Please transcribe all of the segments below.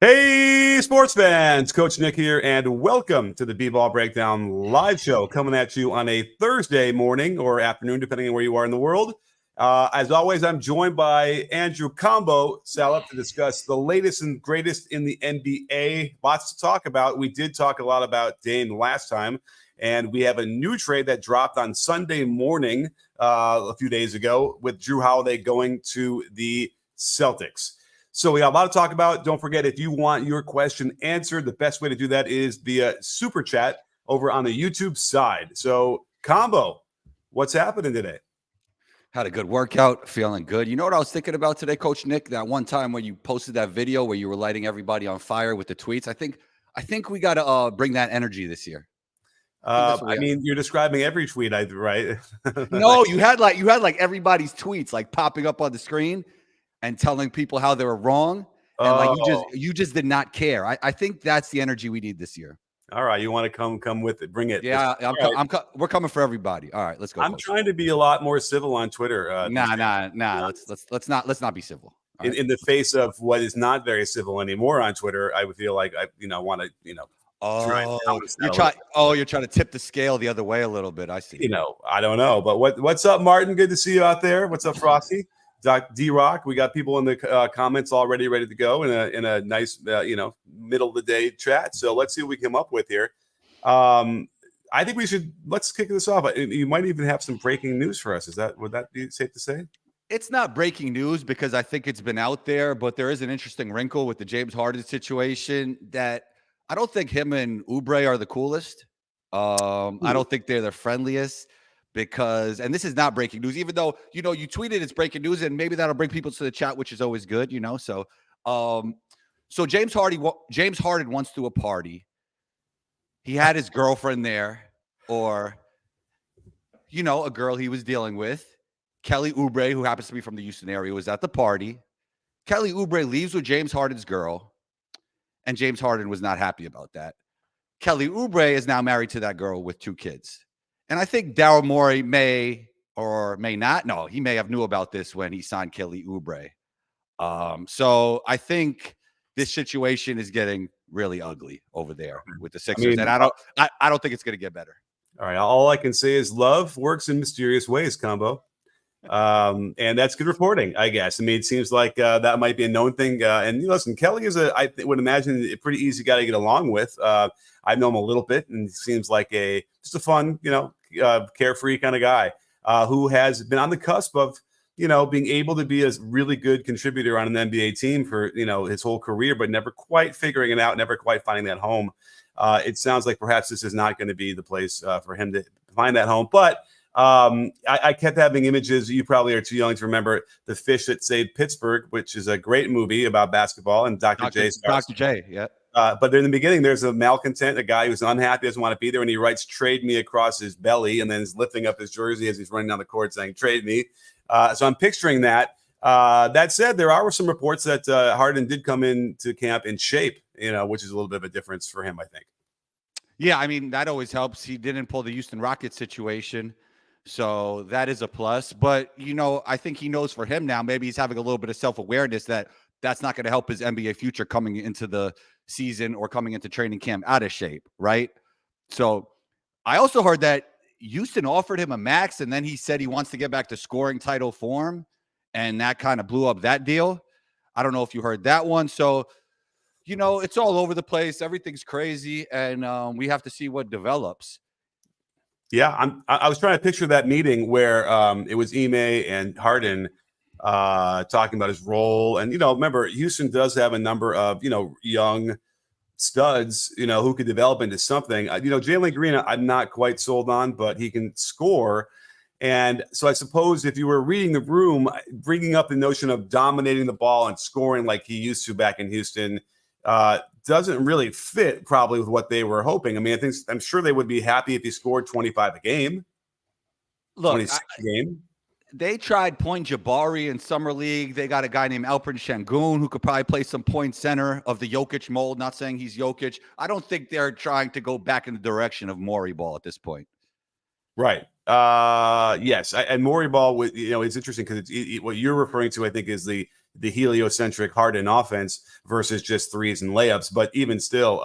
Hey, sports fans, Coach Nick here, and welcome to the B-Ball Breakdown live show coming at you on a Thursday morning or afternoon, depending on where you are in the world. As always, I'm joined by Andrew Combo Salop to discuss the latest and greatest in the NBA. Lots to talk about. We did talk a lot about Dame last time, and we have a new trade that dropped on Sunday morning a few days ago with Jrue Holiday going to the Celtics. So we got a lot to talk about. Don't forget, if you want your question answered, the best way to do that is via Super Chat over on the YouTube side. So, Combo, what's happening today? Had a good workout, feeling good. You know what I was thinking about today, Coach Nick? That one time when you posted that video where you were lighting everybody on fire with the tweets. I think we got to bring that energy this year. I mean, you're describing every tweet, right? No, you had like everybody's tweets like popping up on the screen and telling people how they were wrong, and like you just did not care. I think that's the energy we need this year. All right, you want to come with it, bring it. Yeah, we're coming for everybody. All right, let's go. I'm trying to be a lot more civil on Twitter. Nah. Let's not be civil. In the face of what is not very civil anymore on Twitter, I would feel like I want to you're trying to tip the scale the other way a little bit. I see. I don't know, but what's up, Martin? Good to see you out there. What's up, Frosty? D-Rock, we got people in the comments already ready to go in a nice, middle of the day chat. So let's see what we come up with here. I think let's kick this off. You might even have some breaking news for us. Would that be safe to say? It's not breaking news because I think it's been out there, but there is an interesting wrinkle with the James Harden situation that I don't think him and Oubre are the coolest. I don't think they're the friendliest. And this is not breaking news, even though, you tweeted it's breaking news and maybe that'll bring people to the chat, which is always good, So, James Harden once threw a party. He had his girlfriend there or, a girl he was dealing with. Kelly Oubre, who happens to be from the Houston area, was at the party. Kelly Oubre leaves with James Harden's girl, and James Harden was not happy about that. Kelly Oubre is now married to that girl with 2 kids. And I think Daryl Morey may or may not. No, he may have knew about this when he signed Kelly Oubre. So I think this situation is getting really ugly over there with the Sixers, and I don't think it's going to get better. All right, all I can say is love works in mysterious ways, Combo, and that's good reporting, I guess. I mean, it seems like that might be a known thing. And listen, Kelly is I would imagine a pretty easy guy to get along with. I know him a little bit, and he seems like just a fun, carefree kind of guy who has been on the cusp of, being able to be a really good contributor on an NBA team for, his whole career, but never quite figuring it out, never quite finding that home. It sounds like perhaps this is not going to be the place for him to find that home. But I kept having images. You probably are too young to remember The Fish That Saved Pittsburgh, which is a great movie about basketball, and Dr. J, yeah. But in the beginning, there's a malcontent, a guy who's unhappy, doesn't want to be there, and he writes "Trade me" across his belly, and then is lifting up his jersey as he's running down the court saying "Trade me." So I'm picturing that. That said, there are some reports that Harden did come into camp in shape, which is a little bit of a difference for him, I think. Yeah, I mean, that always helps. He didn't pull the Houston Rockets situation, so that is a plus. But, I think he knows for him now, maybe he's having a little bit of self-awareness that that's not going to help his NBA future coming into the season or coming into training camp out of shape, right? So I also heard that Houston offered him a max, and then he said he wants to get back to scoring title form, and that kind of blew up that deal. I don't know if you heard that one. So, it's all over the place. Everything's crazy, and we have to see what develops. Yeah, I was trying to picture that meeting where it was Ime and Harden talking about his role. And, remember, Houston does have a number of, young studs, who could develop into something. Jalen Green, I'm not quite sold on, but he can score. And so I suppose if you were reading the room, bringing up the notion of dominating the ball and scoring like he used to back in Houston doesn't really fit probably with what they were hoping. I mean, I'm sure they would be happy if he scored 25 a game. Look, 26 a game. They tried Point Jabari in Summer League. They got a guy named Alperen Şengün who could probably play some point center of the Jokic mold. Not saying he's Jokic. I don't think they're trying to go back in the direction of Morey ball at this point. Right. Yes. And Morey ball, it's interesting because what you're referring to, I think, is the the heliocentric Harden offense versus just threes and layups. But even still,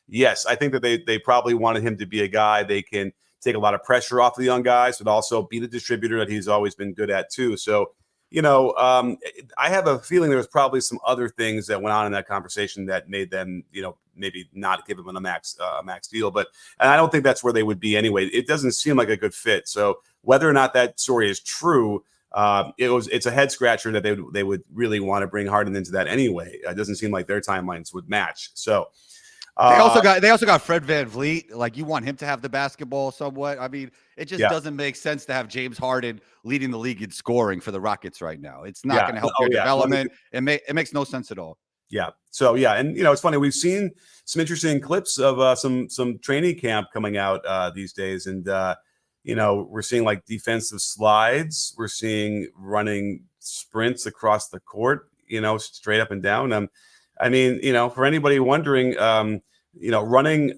yes, I think that they probably wanted him to be a guy they can take a lot of pressure off the young guys, but also be the distributor that he's always been good at too. So, I have a feeling there was probably some other things that went on in that conversation that made them, maybe not give him a max deal. And I don't think that's where they would be anyway. It doesn't seem like a good fit. So whether or not that story is true, it's a head scratcher that they would really want to bring Harden into that anyway. It doesn't seem like their timelines would match. So. They also got Fred VanVleet. Like, you want him to have the basketball somewhat. I mean, it just doesn't make sense to have James Harden leading the league in scoring for the Rockets right now. It's not going to help their development. It makes no sense at all. Yeah. So and it's funny. We've seen some interesting clips of some training camp coming out these days, and we're seeing like defensive slides. We're seeing running sprints across the court. Straight up and down. For anybody wondering, running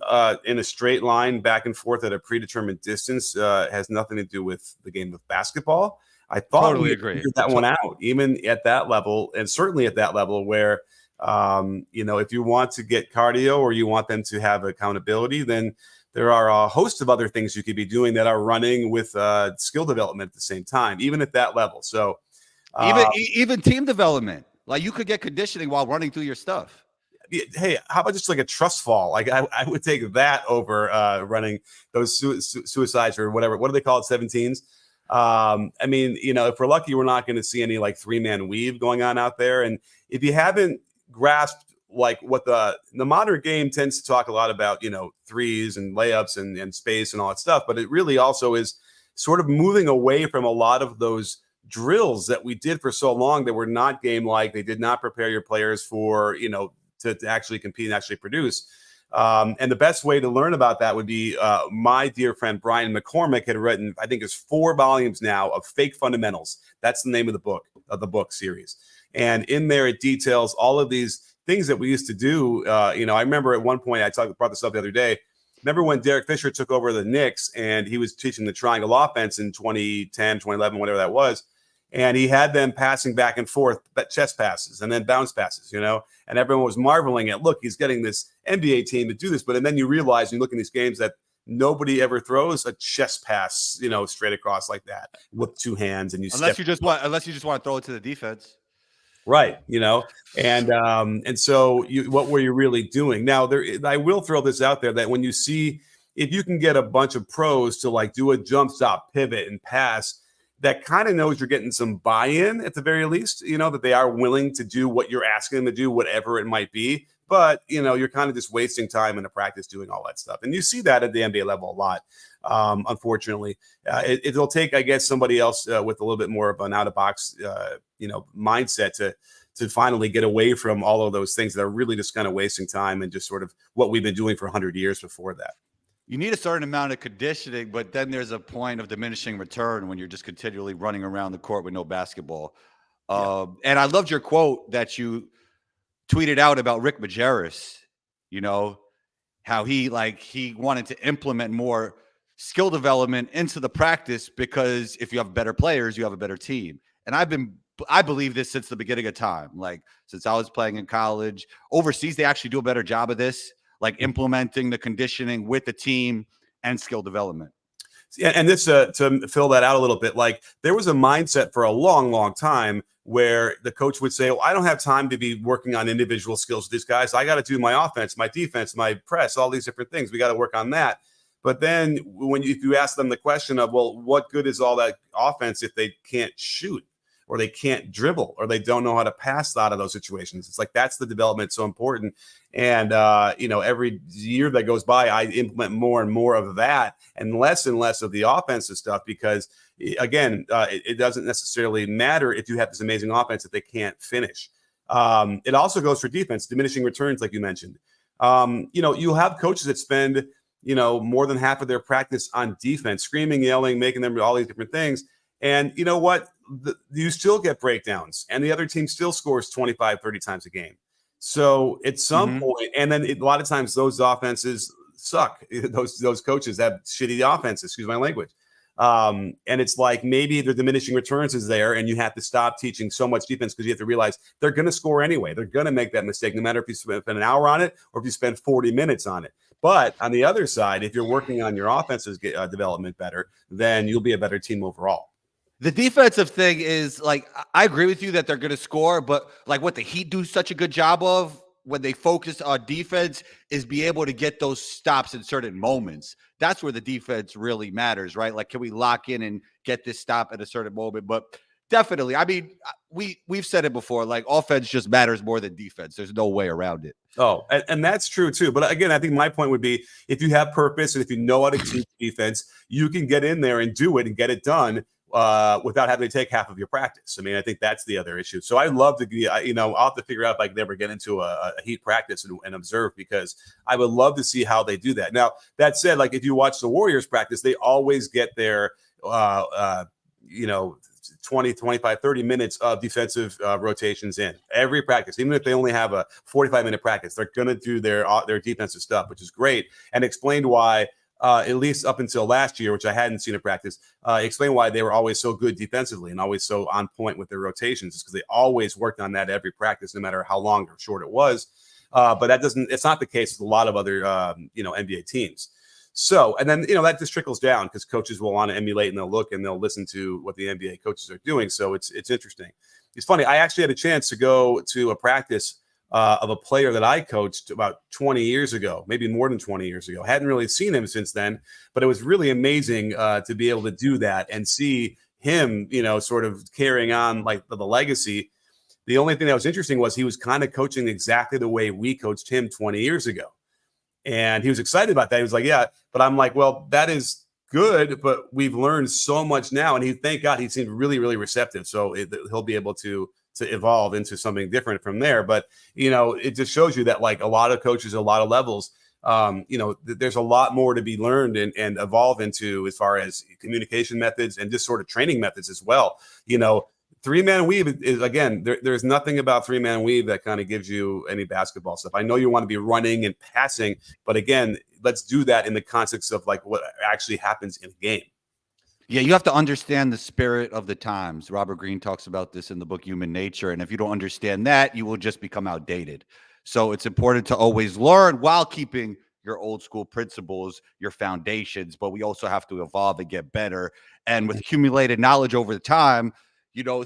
in a straight line back and forth at a predetermined distance has nothing to do with the game of basketball. I thought totally agree. Figured that one out, even at that level, and certainly at that level where, if you want to get cardio or you want them to have accountability, then there are a host of other things you could be doing that are running with skill development at the same time, even at that level. So even team development. Like, you could get conditioning while running through your stuff. Hey, how about just like a trust fall? Like, I would take that over running those suicides or whatever. What do they call it? 17s. If we're lucky, we're not going to see any like 3-man weave going on out there. And if you haven't grasped like what the modern game tends to talk a lot about, threes and layups and space and all that stuff, but it really also is sort of moving away from a lot of those drills that we did for so long that were not game-like. They did not prepare your players for, to actually compete and actually produce. And the best way to learn about that would be my dear friend Brian McCormick had written, I think it's 4 volumes now of Fake Fundamentals. That's the name of the book series. And in there, it details all of these things that we used to do. I remember at one point, brought this up the other day. Remember when Derek Fisher took over the Knicks and he was teaching the triangle offense in 2010, 2011, whatever that was. And he had them passing back and forth, chest passes and then bounce passes, and everyone was marveling at, look, he's getting this NBA team to do this. And then you realize, you look in these games, that nobody ever throws a chest pass, straight across like that with 2 hands. And unless you just want to throw it to the defense. Right. And so what were you really doing? Now, I will throw this out there that when you see, if you can get a bunch of pros to like do a jump stop, pivot and pass, that kind of knows you're getting some buy-in at the very least, that they are willing to do what you're asking them to do, whatever it might be. But, you're kind of just wasting time in a practice doing all that stuff. And you see that at the NBA level a lot, unfortunately. It'll take, I guess, somebody else with a little bit more of an out-of-box, mindset to finally get away from all of those things that are really just kind of wasting time and just sort of what we've been doing for 100 years before that. You need a certain amount of conditioning, but then there's a point of diminishing return when you're just continually running around the court with no basketball. And I loved your quote that you tweeted out about Rick Majerus, how he wanted to implement more skill development into the practice, because if you have better players, you have a better team. And I believe this since the beginning of time. Like, since I was playing in college, overseas, they actually do a better job of this, like implementing the conditioning with the team and skill development. Yeah, and this to fill that out a little bit, like there was a mindset for a long, long time where the coach would say, I don't have time to be working on individual skills with these guys. I got to do my offense, my defense, my press, all these different things. We got to work on that. But then if you ask them the question of, well, what good is all that offense if they can't shoot or they can't dribble or they don't know how to pass out of those situations? It's like, that's the development so important. And, every year that goes by, I implement more and more of that and less of the offensive stuff, because again, it doesn't necessarily matter if you have this amazing offense if they can't finish. It also goes for defense, diminishing returns, like you mentioned. You'll have coaches that spend, more than half of their practice on defense, screaming, yelling, making them do all these different things. And you know what? You still get breakdowns and the other team still scores 25, 30 times a game. So at some point, and then a lot of times those offenses suck. Those coaches have shitty offenses, excuse my language. And it's like maybe the diminishing returns is there, and you have to stop teaching so much defense because you have to realize they're going to score anyway. They're going to make that mistake, no matter if you spend an hour on it or if you spend 40 minutes on it. But on the other side, if you're working on your offense's development better, then you'll be a better team overall. The defensive thing is like, I agree with you that they're going to score, but like what the Heat do such a good job of when they focus on defense is be able to get those stops in certain moments. That's where the defense really matters, right? Like, can we lock in and get this stop at a certain moment? But definitely, I mean, we've said it before, like offense just matters more than defense. There's no way around it. Oh, and that's true too. But again, I think my point would be if you have purpose and if you know how to teach defense, you can get in there and do it and get it done without having to take half of your practice. I mean, I think that's the other issue. So I love to be, I'll have to figure out if I can ever get into a Heat practice and observe, because I would love to see how they do that. Now, that said, like if you watch the Warriors practice, they always get their, 20, 25, 30 minutes of defensive rotations in every practice. Even if they only have a 45-minute practice, they're going to do their defensive stuff, which is great, and explained why, at least up until last year, which I hadn't seen in practice, explain why they were always so good defensively and always so on point with their rotations. It's because they always worked on that every practice, no matter how long or short it was. But it's not the case with a lot of other, NBA teams. So, and then, that just trickles down because coaches will want to emulate and they'll look and they'll listen to what the NBA coaches are doing. So it's interesting. It's funny. I actually had a chance to go to a practice of a player that I coached about 20 years ago, maybe more than 20 years ago. Hadn't really seen him since then, but it was really amazing to be able to do that and see him, sort of carrying on like the legacy. The only thing that was interesting was he was kind of coaching exactly the way we coached him 20 years ago. And he was excited about that. He was like, yeah, but I'm like, well, that is good, but we've learned so much now. And thank God, he seemed really, really receptive. So he'll be able to evolve into something different from there. But, it just shows you that like a lot of coaches, a lot of levels, there's a lot more to be learned and evolve into as far as communication methods and just sort of training methods as well. Three-man weave is, again, there's nothing about three-man weave that kind of gives you any basketball stuff. I know you want to be running and passing, but again, let's do that in the context of like what actually happens in a game. Yeah, you have to understand the spirit of the times. Robert Greene talks about this in the book Human Nature, and if you don't understand that, you will just become outdated. So it's important to always learn while keeping your old school principles, your foundations, but we also have to evolve and get better. And with accumulated knowledge over the time,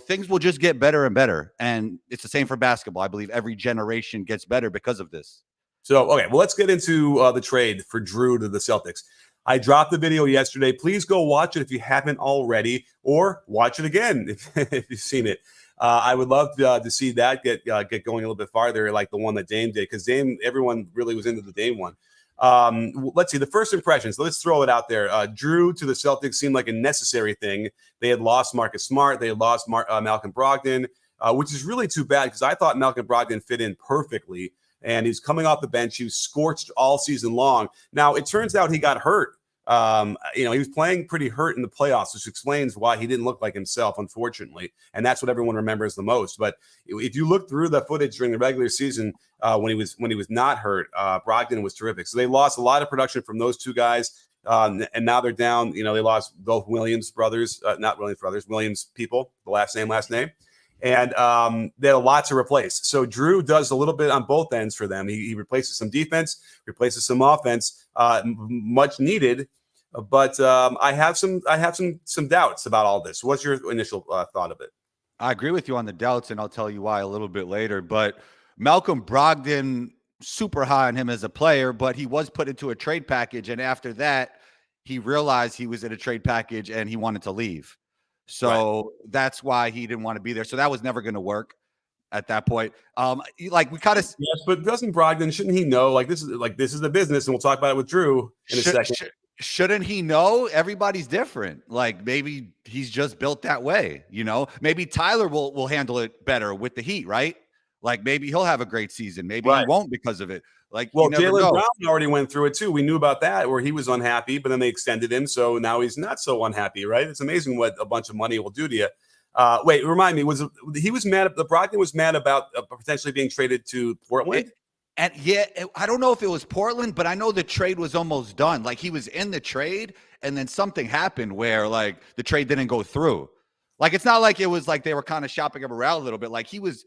things will just get better and better. And it's the same for basketball. I believe every generation gets better because of this. So, okay, well, let's get into the trade for Jrue to the Celtics. I dropped the video yesterday. Please go watch it if you haven't already, or watch it again if you've seen it. I would love to see that get going a little bit farther, like the one that Dame did, because everyone really was into the Dame one. Let's see the first impressions. Let's throw it out there. Jrue to the Celtics seemed like a necessary thing. They had lost Marcus Smart. They had lost Malcolm Brogdon, which is really too bad because I thought Malcolm Brogdon fit in perfectly, and he's coming off the bench. He was scorched all season long. Now it turns out he got hurt. He was playing pretty hurt in the playoffs, which explains why he didn't look like himself, unfortunately. And that's what everyone remembers the most. But if you look through the footage during the regular season, when he was not hurt, Brogdon was terrific. So they lost a lot of production from those two guys. And now they're down. They lost both Williams brothers, not Williams brothers, Williams people, the last name. And they had a lot to replace. So Jrue does a little bit on both ends for them. He replaces some defense, replaces some offense, much needed. But I have some doubts about all this. What's your initial thought of it? I agree with you on the doubts, and I'll tell you why a little bit later. But Malcolm Brogdon, super high on him as a player, but he was put into a trade package. And after that, he realized he was in a trade package and he wanted to leave. So That's why he didn't want to be there. So that was never going to work at that point. Like we kind of yes, but doesn't Brogdon, shouldn't he know this is the business, and we'll talk about it with Jrue in a second. Shouldn't he know? Everybody's different. Like maybe he's just built that way, Maybe Tyler will handle it better with the Heat, right? Like maybe he'll have a great season. Maybe he won't because of it. Like, well, Jaylen Brown already went through it too. We knew about that, where he was unhappy, but then they extended him, so now he's not so unhappy, right? It's amazing what a bunch of money will do to you. Wait, remind me, Brogdon was mad about potentially being traded to Portland? And yeah, I don't know if it was Portland, but I know the trade was almost done. Like he was in the trade, and then something happened where like the trade didn't go through. Like it's not like it was like they were kind of shopping him around a little bit. Like he was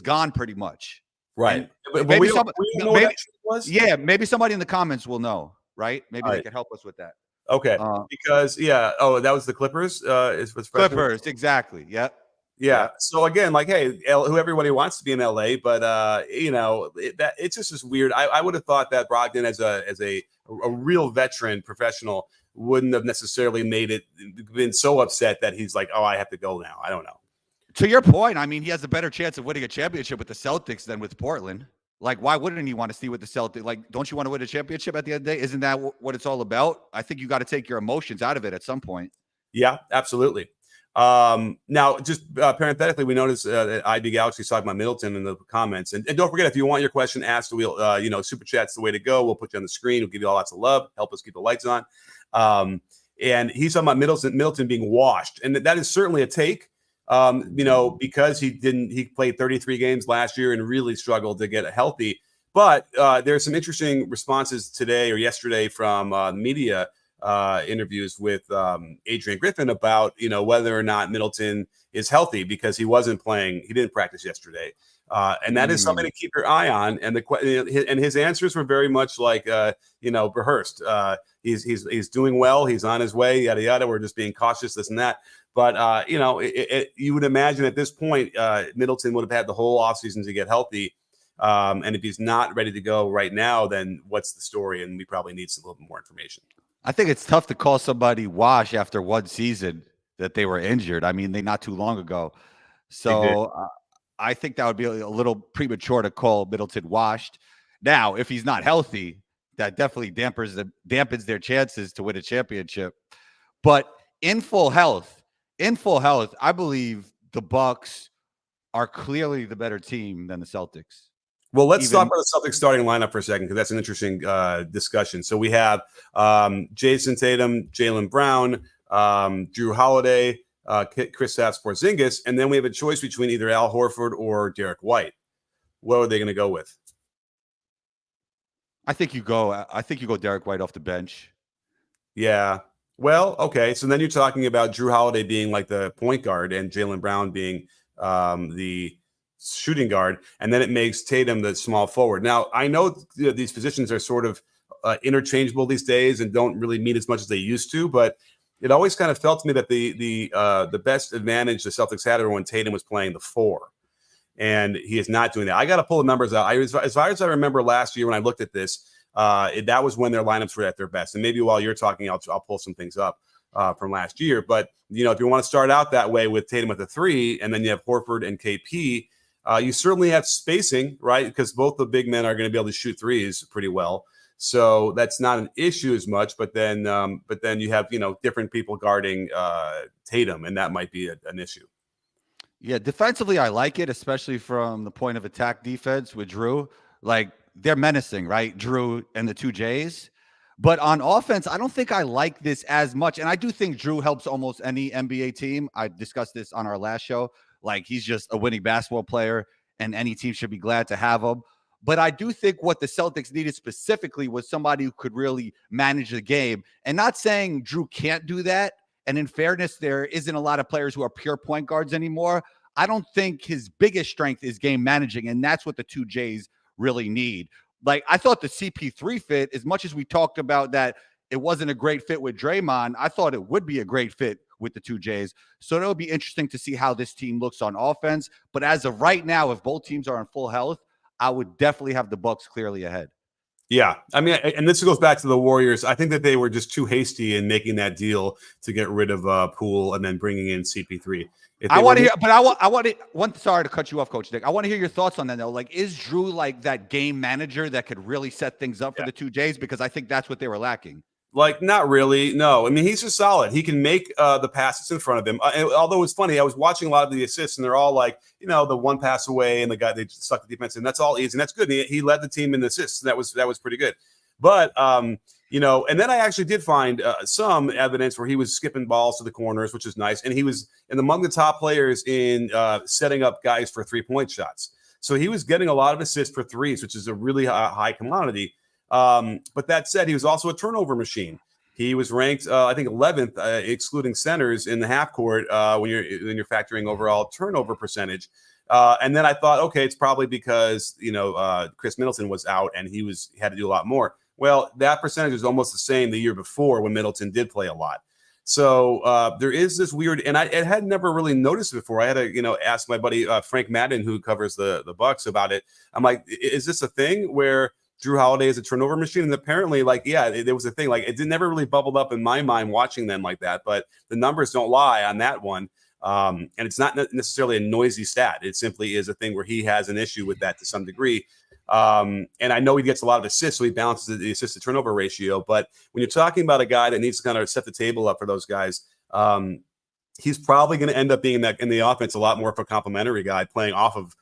gone pretty much. Right. And But maybe we don't know what that trade was. yeah, maybe somebody in the comments will know, right? Maybe they could help us with that. Okay. Because that was the Clippers. Is what's Clippers, exactly. Yep. Yeah. So again, like, hey, who everybody wants to be in LA, but it's just this weird. I would have thought that Brogdon, as a real veteran professional, wouldn't have necessarily been so upset that he's like, oh, I have to go now. I don't know. To your point, I mean, he has a better chance of winning a championship with the Celtics than with Portland. Like, why wouldn't he want to stay with the Celtics? Like, don't you want to win a championship at the end of the day? Isn't that what it's all about? I think you got to take your emotions out of it at some point. Yeah, absolutely. Now, just parenthetically, we noticed that IB Galaxy talking about Middleton in the comments, and don't forget, if you want your question asked, we'll super chat's the way to go. We'll put you on the screen. We'll give you all lots of love, help us keep the lights on. And he's talking about Middleton being washed, and that is certainly a take. Because he played 33 games last year and really struggled to get healthy. But there's some interesting responses today or yesterday from media interviews with Adrian Griffin about whether or not Middleton is healthy, because he wasn't playing. He didn't practice yesterday, and that is something to keep your eye on. And his answers were very much like rehearsed. He's doing well. He's on his way. Yada yada. We're just being cautious. This and that. But you would imagine at this point Middleton would have had the whole offseason to get healthy. And if he's not ready to go right now, then what's the story? And we probably need a little bit more information. I think it's tough to call somebody wash after one season that they were injured. I mean, not too long ago. So I think that would be a little premature to call Middleton washed. Now, if he's not healthy, that definitely dampens their chances to win a championship. But in full health, I believe the Bucks are clearly the better team than the Celtics. Well, let's talk about the Celtics starting lineup for a second, because that's an interesting discussion. So we have Jason Tatum, Jaylen Brown, Jrue Holiday, Kristaps Porzingis, and then we have a choice between either Al Horford or Derek White. What are they going to go with? I think you go Derek White off the bench. Yeah. Well, okay. So then you're talking about Jrue Holiday being like the point guard and Jaylen Brown being the shooting guard, and then it makes Tatum the small forward. Now, I know these positions are sort of interchangeable these days and don't really mean as much as they used to, but it always kind of felt to me that the best advantage the Celtics had when Tatum was playing the 4, and he is not doing that. I got to pull the numbers out. As far as I remember last year when I looked at this, that was when their lineups were at their best. And maybe while you're talking, I'll pull some things up from last year. But if you want to start out that way with Tatum at the 3, and then you have Horford and KP, you certainly have spacing, right? Because both the big men are going to be able to shoot threes pretty well. So that's not an issue as much. But then you have different people guarding Tatum, and that might be an issue. Yeah, defensively, I like it, especially from the point of attack defense with Jrue. Like, they're menacing, right? Jrue and the 2 J's. But on offense, I don't think I like this as much. And I do think Jrue helps almost any NBA team. I discussed this on our last show. Like, he's just a winning basketball player, and any team should be glad to have him. But I do think what the Celtics needed specifically was somebody who could really manage the game. And not saying Jrue can't do that. And in fairness, there isn't a lot of players who are pure point guards anymore. I don't think his biggest strength is game managing, and that's what the 2 J's really need. Like, I thought the CP3 fit, as much as we talked about that it wasn't a great fit with Draymond, I thought it would be a great fit with the 2 J's. So it'll be interesting to see how this team looks on offense. But as of right now, if both teams are in full health, I would definitely have the Bucks clearly ahead. Yeah, I mean, and this goes back to the Warriors. I think that they were just too hasty in making that deal to get rid of Poole and then bringing in CP3. I want to hear, but I want to. Sorry to cut you off, Coach Nick. I want to hear your thoughts on that, though. Like, is Jrue like that game manager that could really set things up for the 2 J's? Because I think that's what they were lacking. Like, not really. No, I mean, he's just solid. He can make the passes in front of him. Although it's funny, I was watching a lot of the assists, and they're all like, the one pass away, and the guy they stuck the defense in. That's all easy, and that's good. And he led the team in assists. And that was pretty good. But and then I actually did find some evidence where he was skipping balls to the corners, which is nice, and he was among the top players in setting up guys for 3-point shots. So he was getting a lot of assists for threes, which is a really high commodity. But that said, he was also a turnover machine. He was ranked, I think, 11th, excluding centers in the half court when you're factoring overall turnover percentage. And then I thought, okay, it's probably because Chris Middleton was out and he had to do a lot more. Well, that percentage is almost the same the year before when Middleton did play a lot. So there is this weird, and I had never really noticed it before. I had to, ask my buddy Frank Madden, who covers the Bucks, about it. I'm like, is this a thing where Jrue Holiday is a turnover machine? And apparently, there was a thing. Like, it never really bubbled up in my mind watching them like that. But the numbers don't lie on that one. And it's not necessarily a noisy stat. It simply is a thing where he has an issue with that to some degree. And I know he gets a lot of assists, so he balances the assist to turnover ratio. But when you're talking about a guy that needs to kind of set the table up for those guys, he's probably going to end up being in the offense a lot more of a complimentary guy playing off of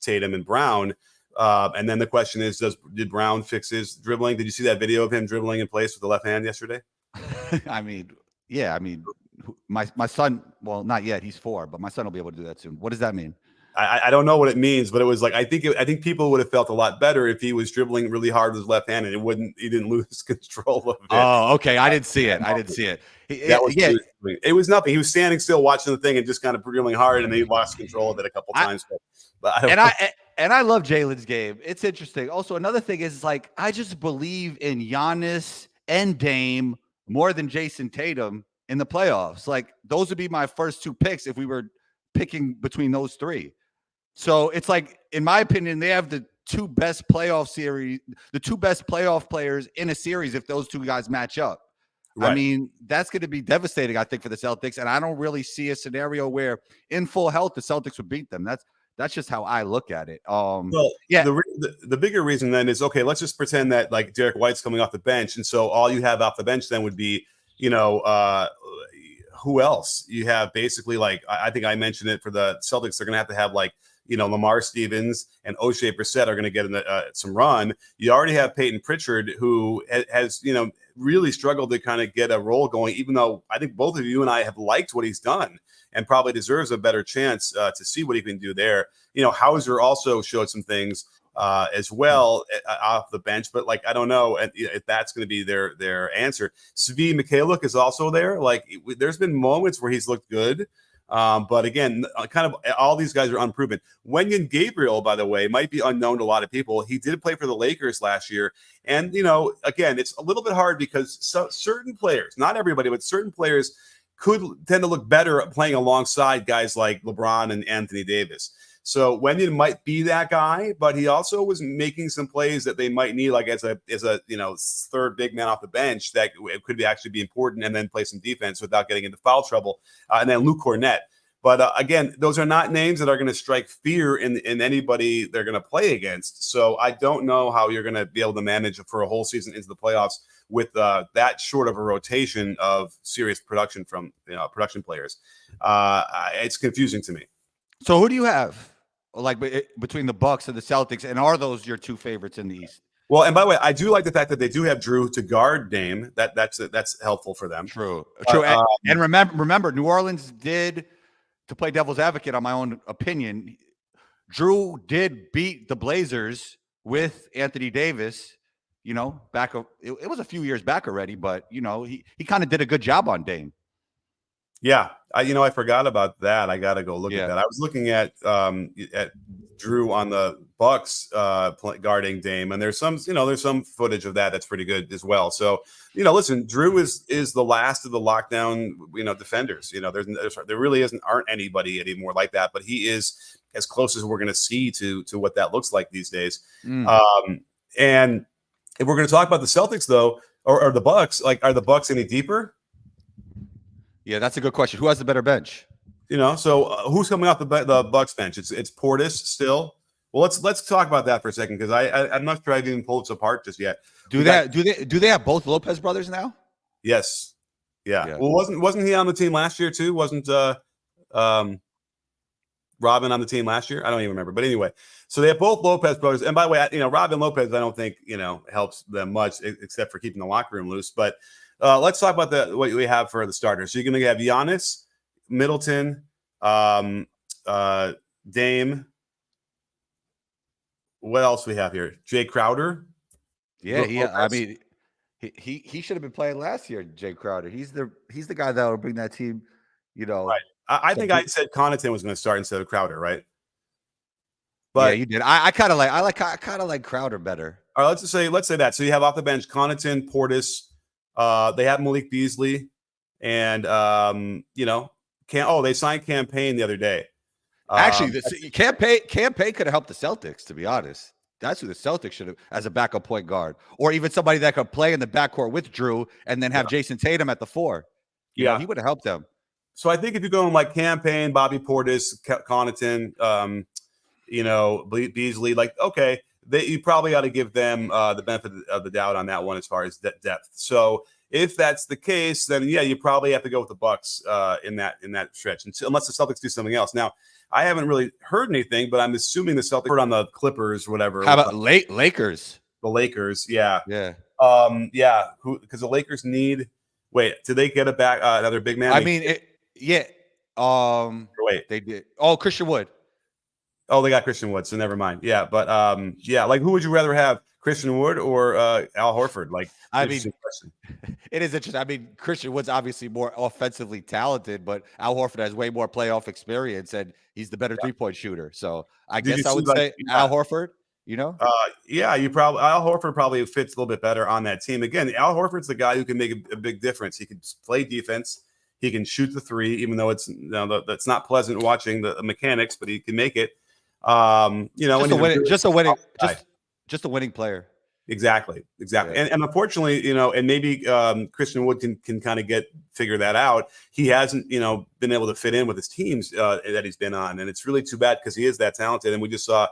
Tatum and Brown. And then the question is, did Brown fix his dribbling? Did you see that video of him dribbling in place with the left hand yesterday? I mean, my son, well, not yet. He's 4, but my son will be able to do that soon. What does that mean? I don't know what it means, but it was like I think people would have felt a lot better if he was dribbling really hard with his left hand and he didn't lose control of it. Oh, okay. I didn't see it. It was nothing. He was standing still watching the thing and just kind of dribbling hard, and he lost control of it a couple times. I love Jalen's game. It's interesting. Also, another thing is like I just believe in Giannis and Dame more than Jason Tatum in the playoffs. Like those would be my first 2 picks if we were picking between those 3. So it's like, in my opinion, they have the 2 best playoff players in a series if those 2 guys match up. Right. I mean, that's going to be devastating, I think, for the Celtics. And I don't really see a scenario where in full health, the Celtics would beat them. That's just how I look at it. The bigger reason then is, okay, let's just pretend that like Derek White's coming off the bench. And so all you have off the bench then would be, who else? You have basically like, I think I mentioned it for the Celtics. They're going to have like, Lamar Stevens and O'Shea Brissett are going to get some run. You already have Peyton Pritchard, who has, really struggled to kind of get a role going, even though I think both of you and I have liked what he's done and probably deserves a better chance to see what he can do there. Hauser also showed some things as well off the bench, but like, I don't know if that's going to be their answer. Svi Mikhailuk is also there. Like, there's been moments where he's looked good. But again, kind of all these guys are unproven. Wenyen Gabriel, by the way, might be unknown to a lot of people. He did play for the Lakers last year. And, again, it's a little bit hard because certain players, not everybody, but certain players could tend to look better playing alongside guys like LeBron and Anthony Davis. So Wenyen might be that guy, but he also was making some plays that they might need, like as a third big man off the bench that could actually be important, and then play some defense without getting into foul trouble. And then Luke Cornett. But again, those are not names that are going to strike fear in anybody they're going to play against. So I don't know how you're going to be able to manage for a whole season into the playoffs with that short of a rotation of serious production from production players. It's confusing to me. So who do you have, like, between the Bucks and the Celtics, and are those your 2 favorites in the East? Well, and by the way, I do like the fact that they do have Jrue to guard Dame. That's helpful for them. True. And remember, New Orleans did, to play devil's advocate on my own opinion, Jrue did beat the Blazers with Anthony Davis. It was a few years back already, but he kind of did a good job on Dame. Yeah, I forgot about that. I got to go look at that. I was looking at Jrue on the Bucks guarding Dame, and there's some footage of that's pretty good as well. So listen, Jrue is the last of the lockdown defenders. There really aren't anybody anymore like that, but he is as close as we're going to see to what that looks like these days. And if we're going to talk about the Celtics though, or the Bucks, like, are the Bucks any deeper? Yeah, that's a good question. Who has the better bench? So who's coming off the Bucks bench? It's Portis still. Well, let's talk about that for a second, because I'm not sure I've even pulled this apart just yet. Do they have both Lopez brothers now? Yes. Yeah. Well, wasn't he on the team last year too? Wasn't Robin on the team last year? I don't even remember. But anyway, so they have both Lopez brothers. And by the way, Robin Lopez, I don't think helps them much except for keeping the locker room loose. But let's talk about what we have for the starters. So you're going to have Giannis, Middleton, Dame, What else we have here? Jay Crowder. Yeah. I mean, he should have been playing last year. Jay Crowder. He's the guy that will bring that team. Right. I think I said Connaughton was going to start instead of Crowder, right? Yeah, But you did. I kind of like Crowder better. all right, let's say that. So you have off the bench Connaughton, Portis. They have Malik Beasley, and they signed Campaign the other day. Actually, campaign could have helped the Celtics. To be honest, that's who the Celtics should have as a backup point guard, or even somebody that could play in the backcourt with Jrue and then have Jason Tatum at the 4. You know, he would have helped them. So I think if you go in like Campaign, Bobby Portis, Connaughton, Beasley, like, okay, you probably ought to give them the benefit of the doubt on that one as far as depth. So if that's the case, then yeah, you probably have to go with the Bucks in that stretch, unless the Celtics do something else. Now, I haven't really heard anything, but I'm assuming the Celtics heard on the Clippers or whatever. How about Lakers? The Lakers, yeah. Because the Lakers need. Wait, did they get a back another big man? I mean, wait, they did. Oh, Christian Wood. Oh, they got Christian Wood, so never mind. Yeah, but like who would you rather have, Christian Wood or Al Horford? Like, I mean, it is interesting. I mean, Christian Wood's obviously more offensively talented, but Al Horford has way more playoff experience, and he's the better 3-point shooter. So I guess I would say Al Horford. You know? Al Horford probably fits a little bit better on that team. Again, Al Horford's the guy who can make a big difference. He can play defense. He can shoot the 3, even though that's not pleasant watching the mechanics, but he can make it. Just a winning player. Exactly. Yeah. And unfortunately, and maybe Christian Wood can kind of figure that out. He hasn't, been able to fit in with his teams that he's been on, and it's really too bad because he is that talented. And we just saw,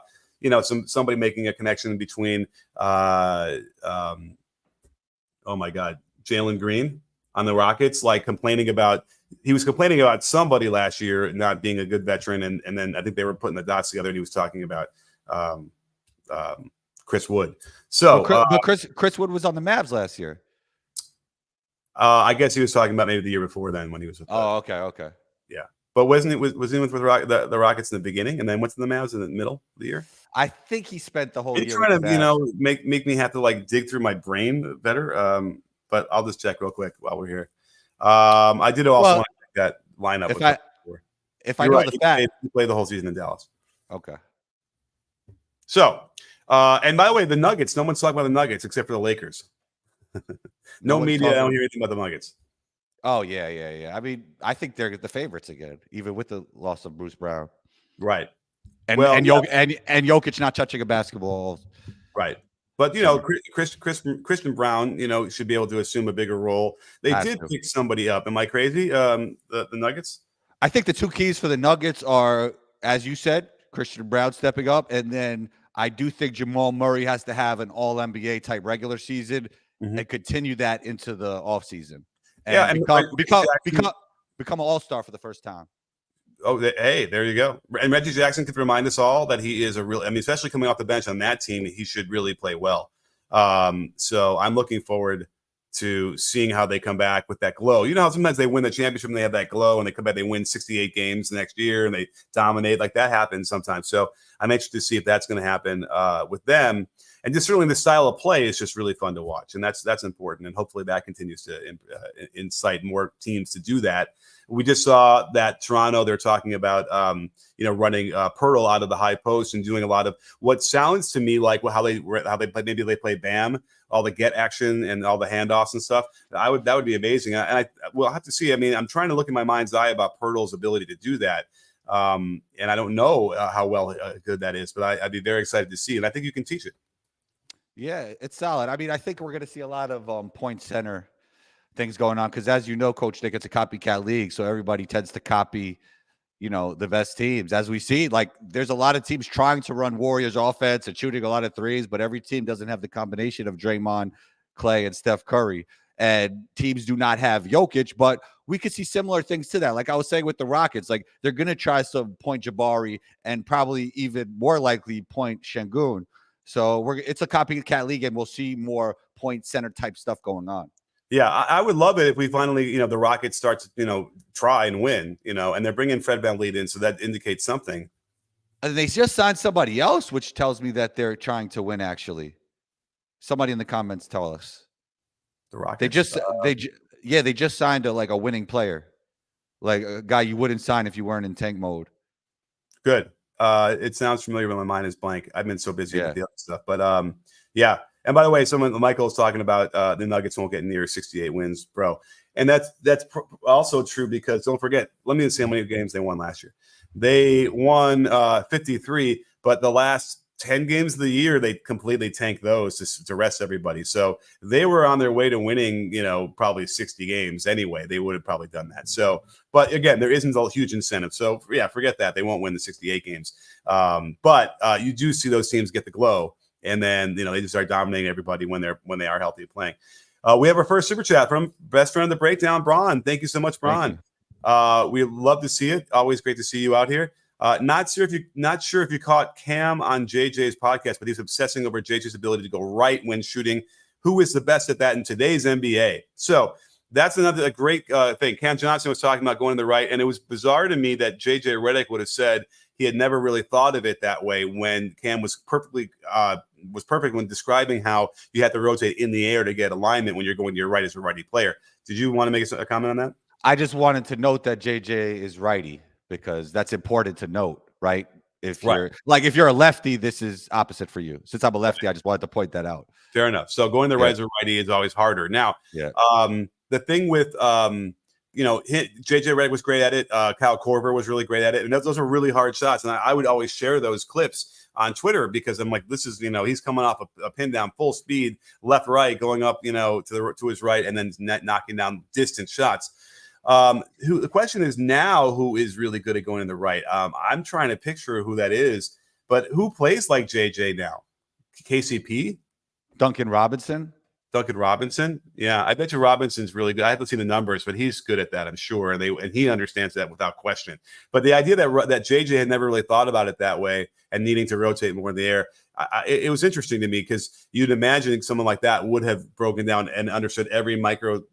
somebody making a connection between, oh my God, Jalen Green on the Rockets, like he was complaining about somebody last year not being a good veteran, and then I think they were putting the dots together, and he was talking about Chris Wood. So, but Chris Wood was on the Mavs last year. I guess he was talking about maybe the year before then when he was with. Okay. Yeah, but was he with the Rockets in the beginning, and then went to the Mavs in the middle of the year? I think he spent the whole year. Trying to make me have to like dig through my brain better. But I'll just check real quick while we're here. I did also want to check that lineup. If I know the fact, he played the whole season in Dallas. Okay. So, and by the way, the Nuggets. No one's talking about the Nuggets except for the Lakers. No media. I don't hear anything about the Nuggets. Oh yeah. I mean, I think they're the favorites again, even with the loss of Bruce Brown. Right. And Jokic not touching a basketball. Right. But Christian Brown, should be able to assume a bigger role. They did pick somebody up. Am I crazy? The Nuggets. I think the two keys for the Nuggets are, as you said, Christian Brown stepping up, and then I do think Jamal Murray has to have an All NBA type regular season and continue that into the offseason. And become an All-Star for the first time. Oh, hey, there you go. And Reggie Jackson could remind us all that he is especially coming off the bench on that team, he should really play well. So I'm looking forward to seeing how they come back with that glow. You know how sometimes they win the championship and they have that glow, and they come back, they win 68 games the next year and they dominate. Like that happens sometimes. So I'm interested to see if that's going to happen with them. And just certainly the style of play is just really fun to watch. And that's important. And hopefully that continues to incite more teams to do that. We just saw that Toronto, they're talking about, running Pirtle out of the high post and doing a lot of what sounds to me like how they play. Maybe they play Bam, all the get action and all the handoffs and stuff. That would be amazing. And we'll have to see. I mean, I'm trying to look in my mind's eye about Pirtle's ability to do that. And I don't know how good that is, but I'd be very excited to see. And I think you can teach it. Yeah, it's solid. I mean, I think we're going to see a lot of point center things going on because, as you know, Coach Nick, it's a copycat league, so everybody tends to copy, the best teams. As we see, like there's a lot of teams trying to run Warriors offense and shooting a lot of threes, but every team doesn't have the combination of Draymond, Clay, and Steph Curry. And teams do not have Jokic, but we could see similar things to that. Like I was saying with the Rockets, like they're going to try some point Jabari and probably even more likely point Şengün. So it's a copycat league, and we'll see more point center type stuff going on. Yeah, I would love it if we finally, the Rockets start to, try and win, and they're bringing Fred VanVleet in, so that indicates something. And they just signed somebody else, which tells me that they're trying to win. Actually, somebody in the comments tell us The they Rockets. just they just signed a winning player, like a guy you wouldn't sign if you weren't in tank mode. Good. It sounds familiar, but my mind is blank. I've been so busy with the other stuff. But yeah. And by the way, Michael is talking about the Nuggets won't get near 68 wins, bro. And that's also true because don't forget, let me see how many games they won last year. They won 53, but the last 10 games of the year, they completely tanked those to rest everybody. So they were on their way to winning, probably 60 games anyway. They would have probably done that. So, but again, there isn't a huge incentive. So yeah, forget that. They won't win the 68 games. But you do see those teams get the glow. And then, they just start dominating everybody when they are healthy playing. We have our first super chat from best friend of the breakdown, Braun. Thank you so much, Braun. We love to see it. Always great to see you out here. Not sure if you caught Cam on JJ's podcast, but he's obsessing over JJ's ability to go right when shooting. Who is the best at that in today's NBA? So that's a great thing. Cam Johnson was talking about going to the right, and it was bizarre to me that JJ Redick would have said he had never really thought of it that way when Cam was perfect when describing how you had to rotate in the air to get alignment when you're going to your right as a righty player. Did you want to make a comment on that? I just wanted to note that JJ is righty because that's important to note, right? If you're a lefty, this is opposite for you. Since I'm a lefty, I just wanted to point that out. Fair enough. So going to the right as a righty is always harder. Now, the thing with JJ Redick was great at it. Kyle Korver was really great at it, and those are really hard shots. And I would always share those clips on Twitter because I'm like, this is he's coming off a pin down full speed, left right, going up to his right, and then knocking down distant shots. The question is now who is really good at going in the right? I'm trying to picture who that is, but who plays like JJ now? KCP? Duncan Robinson? Yeah, I bet you Robinson's really good. I haven't seen the numbers, but he's good at that, I'm sure, and he understands that without question. But the idea that JJ had never really thought about it that way and needing to rotate more in the air, it was interesting to me because you'd imagine someone like that would have broken down and understood every micro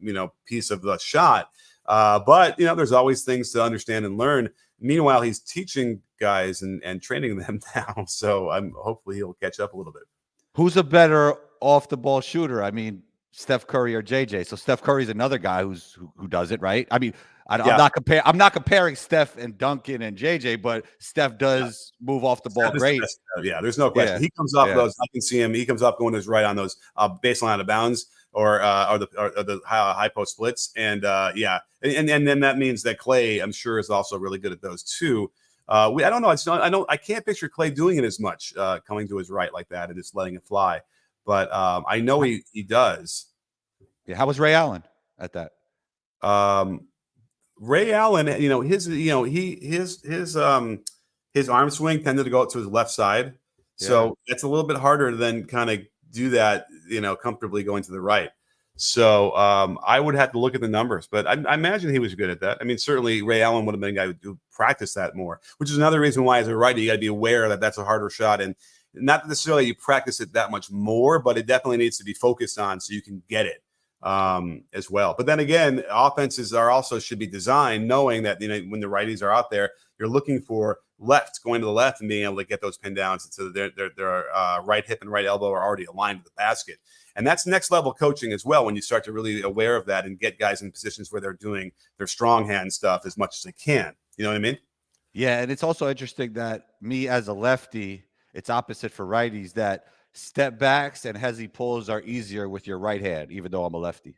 piece of the shot. But there's always things to understand and learn. Meanwhile, he's teaching guys and training them now, so hopefully he'll catch up a little bit. Who's a better off the ball shooter? I mean, Steph Curry or JJ. So Steph Curry's another guy who does it, right? I mean, I'm not comparing Steph and Duncan and JJ, but Steph does move off the ball great. Yeah, there's no question. He comes off those. I can see him. He comes off going to his right on those baseline out of bounds or the high post splits, and then that means that Clay, I'm sure, is also really good at those too. I don't know. I can't picture Clay doing it as much, coming to his right like that and just letting it fly. But I know he does. Yeah. How was Ray Allen at that? Ray Allen, his arm swing tended to go out to his left side, so it's a little bit harder than kind of do that, comfortably going to the right. So I would have to look at the numbers, but I imagine he was good at that. I mean, certainly Ray Allen would have been a guy who practiced that more, which is another reason why as a righty, you got to be aware that that's a harder shot. And not necessarily you practice it that much more, but it definitely needs to be focused on so you can get it as well. But then again, offenses should be designed knowing that, when the righties are out there, you're looking for going to the left and being able to get those pin downs so that their right hip and right elbow are already aligned to the basket. And that's next level coaching as well, when you start to really aware of that and get guys in positions where they're doing their strong hand stuff as much as they can. You know what I mean? Yeah. And it's also interesting that me as a lefty, it's opposite for righties, that step backs and hezzy pulls are easier with your right hand, even though I'm a lefty.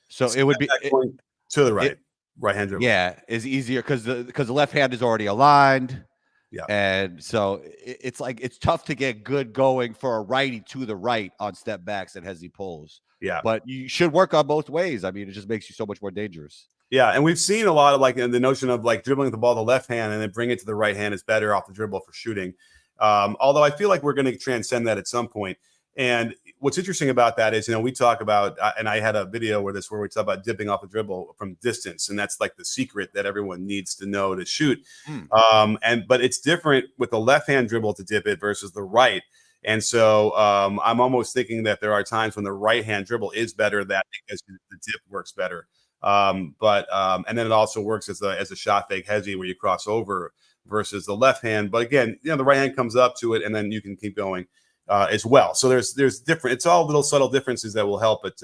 So it would be going to the right. Right hand dribble. Yeah, is easier because the left hand is already aligned. Yeah. And so it's tough to get good going for a righty to the right on step backs and hezzy pulls. Yeah. But you should work on both ways. I mean, it just makes you so much more dangerous. Yeah. And we've seen a lot of the notion of dribbling the ball to the left hand and then bring it to the right hand is better off the dribble for shooting. Although I feel like we're going to transcend that at some point. And what's interesting about that is, we talk about, and I had a video where we talk about dipping off a dribble from distance. And that's like the secret that everyone needs to know to shoot. But it's different with the left hand dribble to dip it versus the right. And so I'm almost thinking that there are times when the right hand dribble is better because the dip works better. And then it also works as a shot fake hezzy where you cross over versus the left hand. But again, the right hand comes up to it, and then you can keep going as well. So there's different. It's all little subtle differences that will help. But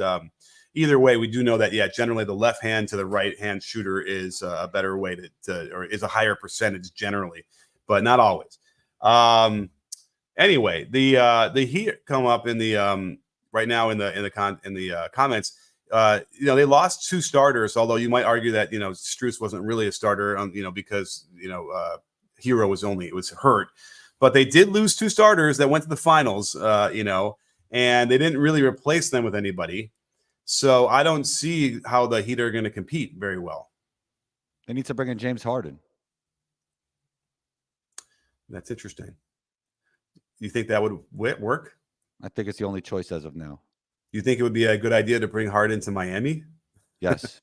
either way, we do know that generally the left hand to the right hand shooter is a better way or is a higher percentage generally, but not always. Anyway, the Heat come up in the right now in the comments. They lost 2 starters, although you might argue that Strus wasn't really a starter, because Hero was hurt, but they did lose 2 starters that went to the finals, and they didn't really replace them with anybody. So I don't see how the Heat are going to compete very well. They need to bring in James Harden. That's interesting. You think that would work? I think it's the only choice as of now. You think it would be a good idea to bring Harden to Miami? Yes.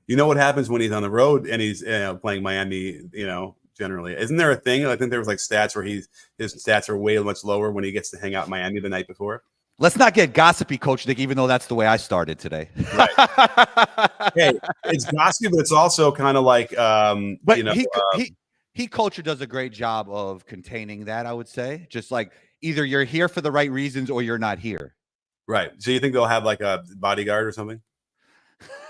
You know what happens when he's on the road and he's playing Miami, generally. Isn't there a thing? I think there was stats where his stats are way much lower when he gets to hang out in Miami the night before. Let's not get gossipy, Coach Nick, even though that's the way I started today. Right. Hey, it's gossipy, but it's also kind of like Heat culture does a great job of containing that, I would say. Just like either you're here for the right reasons or you're not here. Right. So you think they'll have like a bodyguard or something?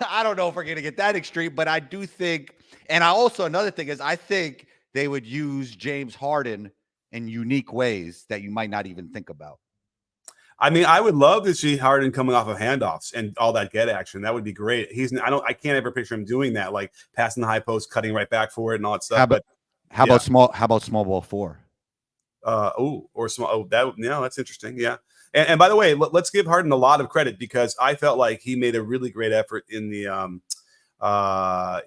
I don't know if we're going to get that extreme, but I do think, and another thing is I think they would use James Harden in unique ways that you might not even think about. I mean, I would love to see Harden coming off of handoffs and all that get action. That would be great. I can't ever picture him doing that, like passing the high post, cutting right back for it and all that stuff. How about small ball 4? Or small. Oh, that's interesting. Yeah. And by the way, let's give Harden a lot of credit because I felt like he made a really great effort in the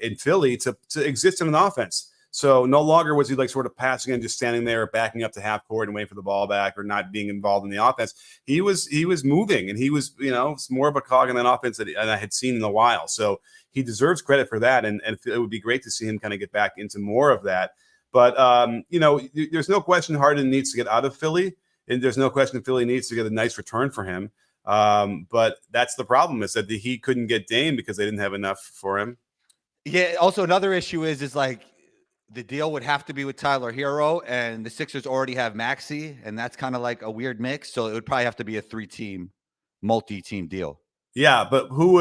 in Philly to exist in an offense. So no longer was he like sort of passing and just standing there, backing up to half court and waiting for the ball back or not being involved in the offense. He was moving and he was more of a cog in that offense that I had seen in a while. So he deserves credit for that, and it would be great to see him kind of get back into more of that. But there's no question Harden needs to get out of Philly. And there's no question Philly needs to get a nice return for him. But that's the problem is that the Heat couldn't get Dame because they didn't have enough for him. Yeah. Also, another issue is like the deal would have to be with Tyler Hero, and the Sixers already have Maxey, and that's kind of like a weird mix. So it would probably have to be a 3-team, multi-team deal. Yeah, but who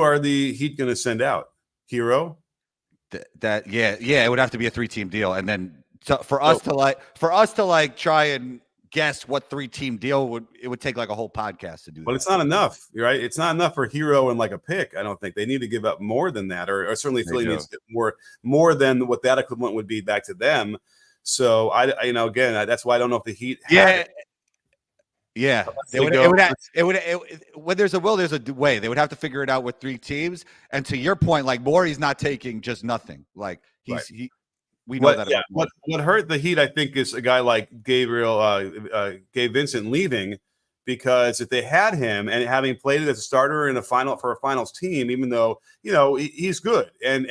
are the Heat going to send out? Hero? It would have to be a 3-team deal, and then for us to try and guess what 3-team deal would take like a whole podcast to do. But it's not enough, right? It's not enough for Hero and like a pick. I don't think they need to give up more than that, or certainly Philly needs to get more than what that equivalent would be back to them. So again, that's why I don't know if the Heat. Yeah, when there's a will, there's a way. They would have to figure it out with 3 teams. And to your point, like Morey's not taking just nothing. Like we know that. Yeah, what hurt the Heat, I think, is a guy like Gabe Vincent leaving, because if they had him and having played it as a starter in a finals team, even though he's good and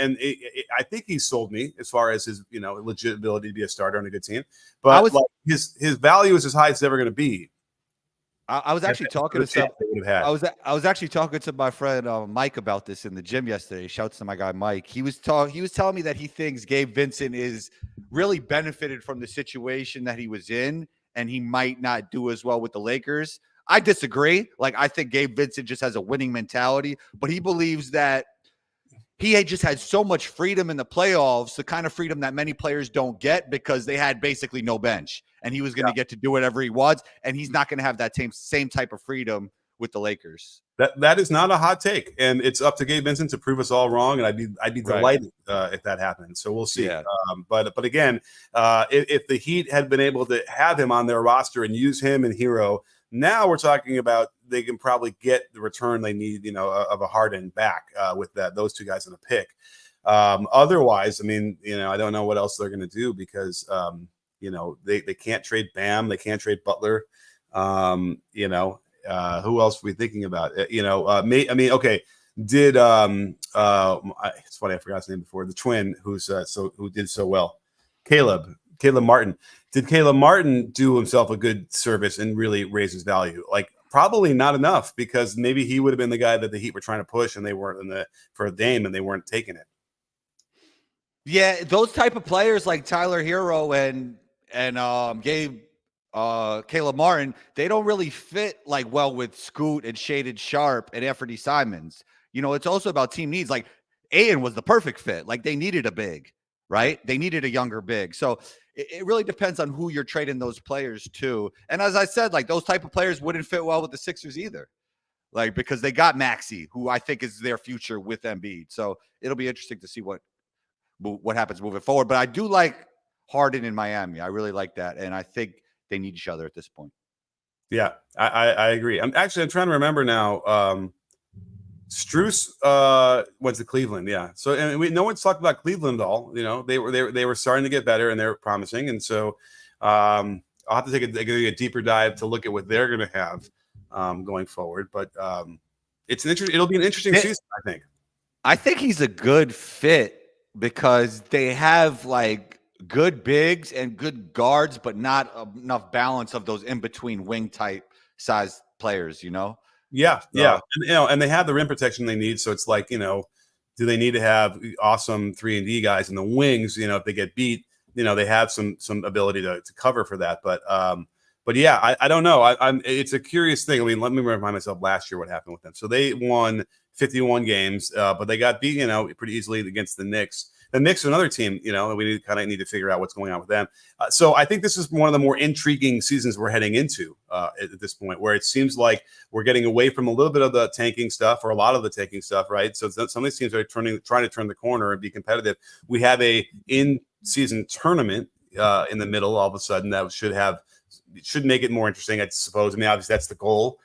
I think he sold me as far as his legit ability to be a starter on a good team, but his value is as high as it's ever going to be. I was actually talking to my friend Mike about this in the gym yesterday. Shouts to my guy Mike. He was telling me that he thinks Gabe Vincent is really benefited from the situation that he was in, and he might not do as well with the Lakers. I disagree. Like, I think Gabe Vincent just has a winning mentality, but he believes that he had just had so much freedom in the playoffs, the kind of freedom that many players don't get because they had basically no bench, and he was going to get to do whatever he wants, and he's not going to have that same type of freedom with the Lakers. That is not a hot take, and it's up to Gabe Vincent to prove us all wrong, and I'd be delighted if that happens. So we'll see. Yeah. But again, if the Heat had been able to have him on their roster and use him and Hero, now we're talking about they can probably get the return they need, of a Harden back with those 2 guys in a pick. Otherwise, I mean, I don't know what else they're going to do because, they can't trade Bam. They can't trade Butler. Who else are we thinking about? Okay. Did it's funny, I forgot his name before. The twin who did so well, Caleb Martin. Did Caleb Martin do himself a good service and really raise his value? Like, probably not enough, because maybe he would have been the guy that the Heat were trying to push, and they weren't for a Dame, and they weren't taking it. Yeah, those type of players like Tyler Hero and Gabe Caleb Martin, they don't really fit like well with Scoot and Shaded Sharp and Anthony Simons. You know, it's also about team needs. Like Aiden was the perfect fit. Like they needed a big, right? They needed a younger big. So it really depends on who you're trading those players to. And as I said, like those type of players wouldn't fit well with the Sixers either. Like because they got Maxey, who I think is their future with Embiid. So it'll be interesting to see what happens moving forward. But I do like Harden in Miami. I really like that. And I think they need each other at this point. Yeah, I agree. I'm trying to remember now. Strus went to Cleveland. Yeah. So and no one's talked about Cleveland at all. You know, they were starting to get better and they're promising. And so I'll have to take a deeper dive to look at what they're going to have going forward. But it'll be an interesting season, I think. I think he's a good fit because they have like good bigs and good guards, but not enough balance of those in between wing type size players, you know? Yeah. And they have the rim protection they need. So it's like, do they need to have awesome 3-and-D guys in the wings? If they get beat, they have some ability to cover for that. But yeah, I don't know. It's a curious thing. I mean, let me remind myself last year what happened with them. So they won 51 games, but they got beat, pretty easily against the Knicks. The Knicks are another team, we need to figure out what's going on with them. So I think this is one of the more intriguing seasons we're heading into at this point, where it seems like we're getting away from a little bit of the tanking stuff or a lot of the tanking stuff, right? So some of these teams are trying to turn the corner and be competitive. We have a in-season tournament in the middle all of a sudden that should make it more interesting, I suppose. I mean, obviously that's the goal.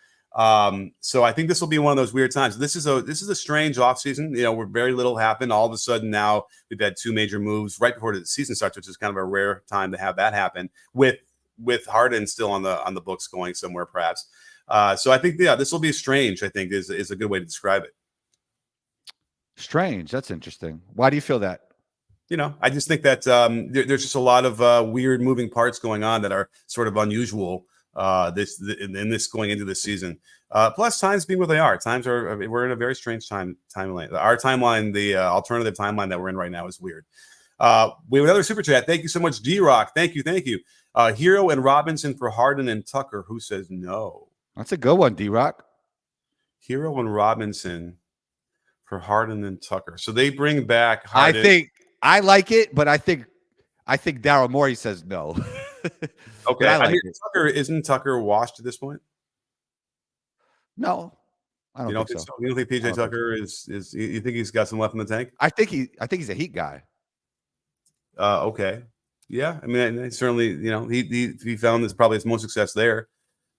So I think this will be one of those weird times. This is a strange offseason, where very little happened. All of a sudden now we've had two major moves right before the season starts, which is kind of a rare time to have that happen with Harden still on the books going somewhere perhaps. So I think, this will be strange, I think is a good way to describe it. Strange. That's interesting. Why do you feel that? I just think that there's just a lot of weird moving parts going on that are sort of unusual this going into this season. Plus times being what they are. We're in a very strange timeline. Our timeline, the alternative timeline that we're in right now is weird. We have another super chat. Thank you so much, D-Rock. Thank you. Hero and Robinson for Harden and Tucker. Who says no? That's a good one, D-Rock. Hero and Robinson for Harden and Tucker. So they bring back Harden. I think I like it, but I think Daryl Morey says no. Okay. I mean, isn't Tucker washed at this point? No, I don't think so. You don't think PJ Tucker is you think he's got some left in the tank? I think he's a Heat guy. Okay. Yeah. I mean, certainly, he found this probably his most success there.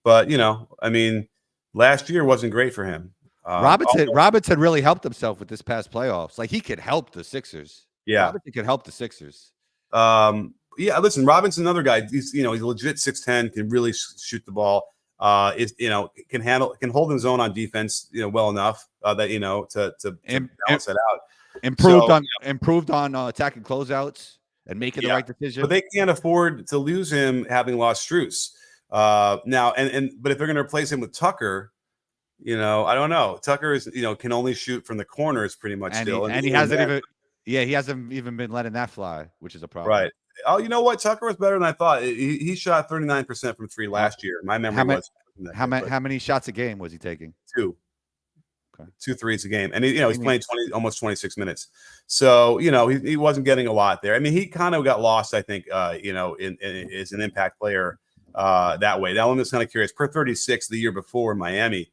But, I mean, last year wasn't great for him. Robinson really helped himself with this past playoffs. Like he could help the Sixers. Yeah. Robinson could help the Sixers. Yeah, listen, Robinson, another guy. He's he's legit 6'10", can really shoot the ball. Can hold his own on defense, well enough that to balance it out. Improved on attacking closeouts and making the right decision. But they can't afford to lose him having lost Strus. Now but if they're going to replace him with Tucker, I don't know. Tucker is can only shoot from the corners pretty much still, and he hasn't even been letting that fly, which is a problem. Right. Oh, you know what? Tucker was better than I thought. He shot 39% from three last year. My memory how many shots a game was he taking? 2. Okay. 2 threes a game. And he's playing almost 26 minutes. So, he wasn't getting a lot there. I mean, he kind of got lost, I think, as an impact player that way. Now I'm just kind of curious. Per 36 the year before in Miami,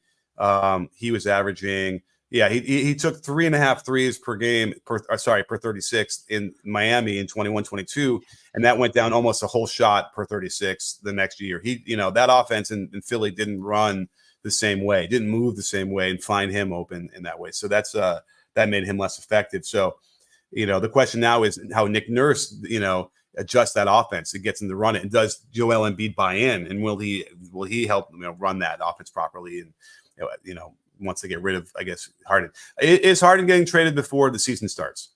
he was averaging he took 3.5 threes per game per 36 in Miami in 21-22, and that went down almost a whole shot per 36 the next year. That offense in Philly didn't run the same way, didn't move the same way and find him open in that way. So that made him less effective. So, the question now is how Nick Nurse, adjusts that offense. It gets him to run it. And does Joel Embiid buy in? And will he help run that offense properly? And once they get rid of, I guess, Harden. Is Harden getting traded before the season starts?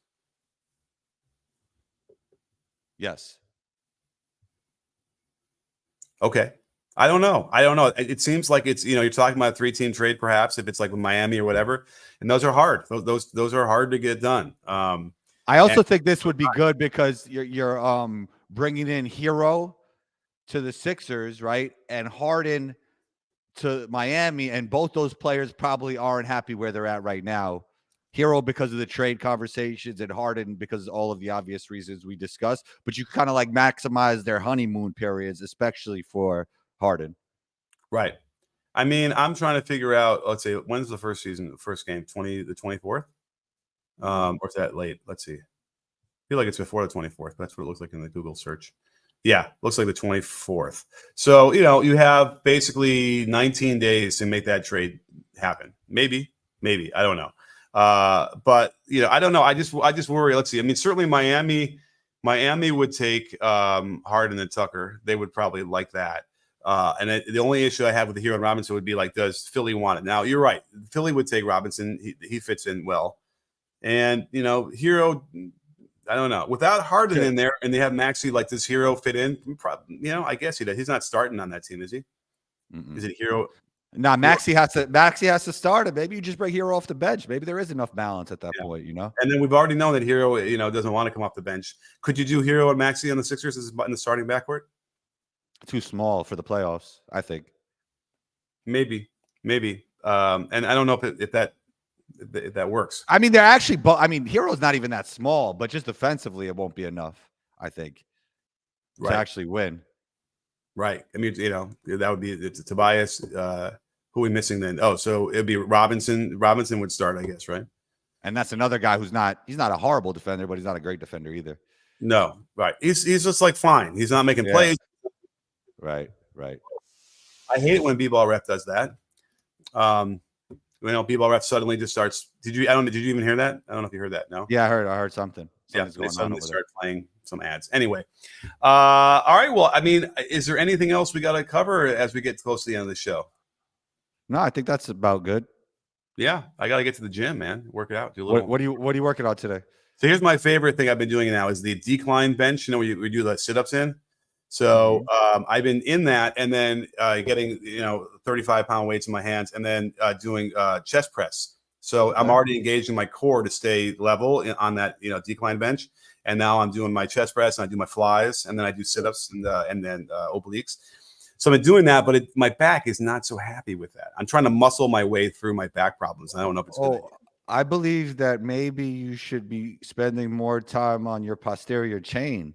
Yes. Okay. I don't know. It seems like it's, you're talking about a 3-team trade, perhaps, if it's like with Miami or whatever. And those are hard. Those are hard to get done. I also think this would be good because you're bringing in Hero to the Sixers, right? And Harden to Miami, and both those players probably aren't happy where they're at right now. Hero because of the trade conversations, and Harden because of all of the obvious reasons we discussed. But you kind of like maximize their honeymoon periods, especially for Harden. Right. I mean, I'm trying to figure out, let's say, when's the first game? The 24th? Or is that late? Let's see. I feel like it's before the 24th. That's what it looks like in the Google search. Yeah, looks like the 24th. So, you have basically 19 days to make that trade happen. Maybe. I don't know. But, I don't know. I just worry. Let's see. I mean, certainly Miami would take Harden and Tucker. They would probably like that. And the only issue I have with the Hero and Robinson would be like, does Philly want it? Now, you're right. Philly would take Robinson. He fits in well. And, Hero, I don't know. Without Harden in there and they have Maxey, like, does Hero fit in? I guess he does. He's not starting on that team, is he? Mm-mm. Is it Hero? Nah, Maxey has to start it. Maybe you just bring Hero off the bench. Maybe there is enough balance at that point, And then we've already known that Hero, doesn't want to come off the bench. Could you do Hero and Maxey on the Sixers in the starting backcourt? Too small for the playoffs, I think. Maybe. And I don't know if that works. I mean, they're actually, Hero's not even that small, but just defensively, it won't be enough, I think, to actually win. Right. I mean, that would be Tobias. Who are we missing then? Oh, so it'd be Robinson. Robinson would start, I guess, right? And that's another guy he's not a horrible defender, but he's not a great defender either. No, right. He's just like fine. He's not making plays. Right. I hate it when B-ball ref does that. B-ball ref suddenly just starts. Did you even hear that? I don't know if you heard that. No. Yeah, I heard something. Something's going on over start playing some ads. Anyway, all right. Well, I mean, is there anything else we got to cover as we get close to the end of the show? No, I think that's about good. Yeah, I got to get to the gym, man. Work it out. Do a little. What are you working on today? So here's my favorite thing I've been doing now is the decline bench. Where we do the sit-ups in. So I've been in that, and then getting 35-pound weights in my hands, and then doing chest press. So I'm already engaging my core to stay level on that decline bench, and now I'm doing my chest press, and I do my flies, and then I do sit-ups and then obliques. So I've been doing that, but my back is not so happy with that. I'm trying to muscle my way through my back problems. I don't know if it's good. I believe that maybe you should be spending more time on your posterior chain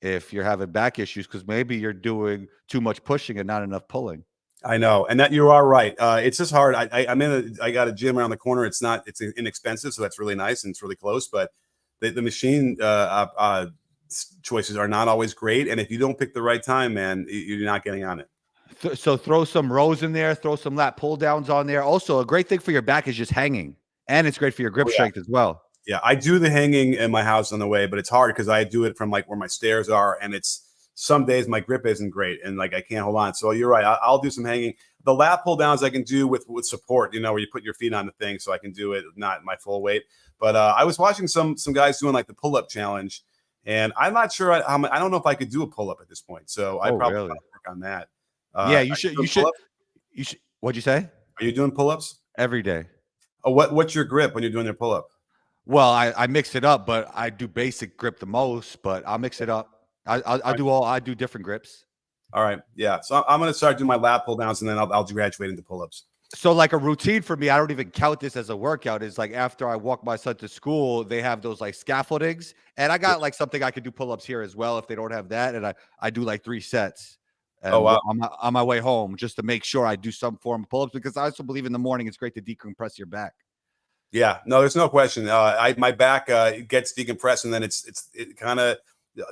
if you're having back issues, because maybe you're doing too much pushing and not enough pulling. I know, and that you are right. It's just hard. I got a gym around the corner. It's inexpensive, so that's really nice and it's really close. But the machine choices are not always great, and if you don't pick the right time, man, you're not getting on it. So throw some rows in there, throw some lat pull downs on there. Also, a great thing for your back is just hanging, and it's great for your grip strength as well. Yeah, I do the hanging in my house on the way, but it's hard because I do it from like where my stairs are, and it's some days my grip isn't great, and like I can't hold on. So you're right. I'll do some hanging. The lat pull downs I can do with support, where you put your feet on the thing, so I can do it not my full weight. But I was watching some guys doing like the pull up challenge, and I'm not sure. I don't know if I could do a pull up at this point. So I probably have to work on that. Yeah, you should. What'd you say? Are you doing pull ups every day? Oh, what's your grip when you're doing your pull up? Well, I mix it up, but I do basic grip the most, but I'll mix it up. I do different grips. All right. Yeah. So I'm going to start doing my lat pull downs, and then I'll graduate into pull-ups. So like a routine for me, I don't even count this as a workout, is like after I walk my son to school, they have those like scaffoldings, and I got like something I could do pull-ups here as well if they don't have that. And I do like 3 sets. And wow. On my way home, just to make sure I do some form of pull-ups, because I also believe in the morning it's great to decompress your back. Yeah, no, there's no question. My back gets decompressed, and then it kind of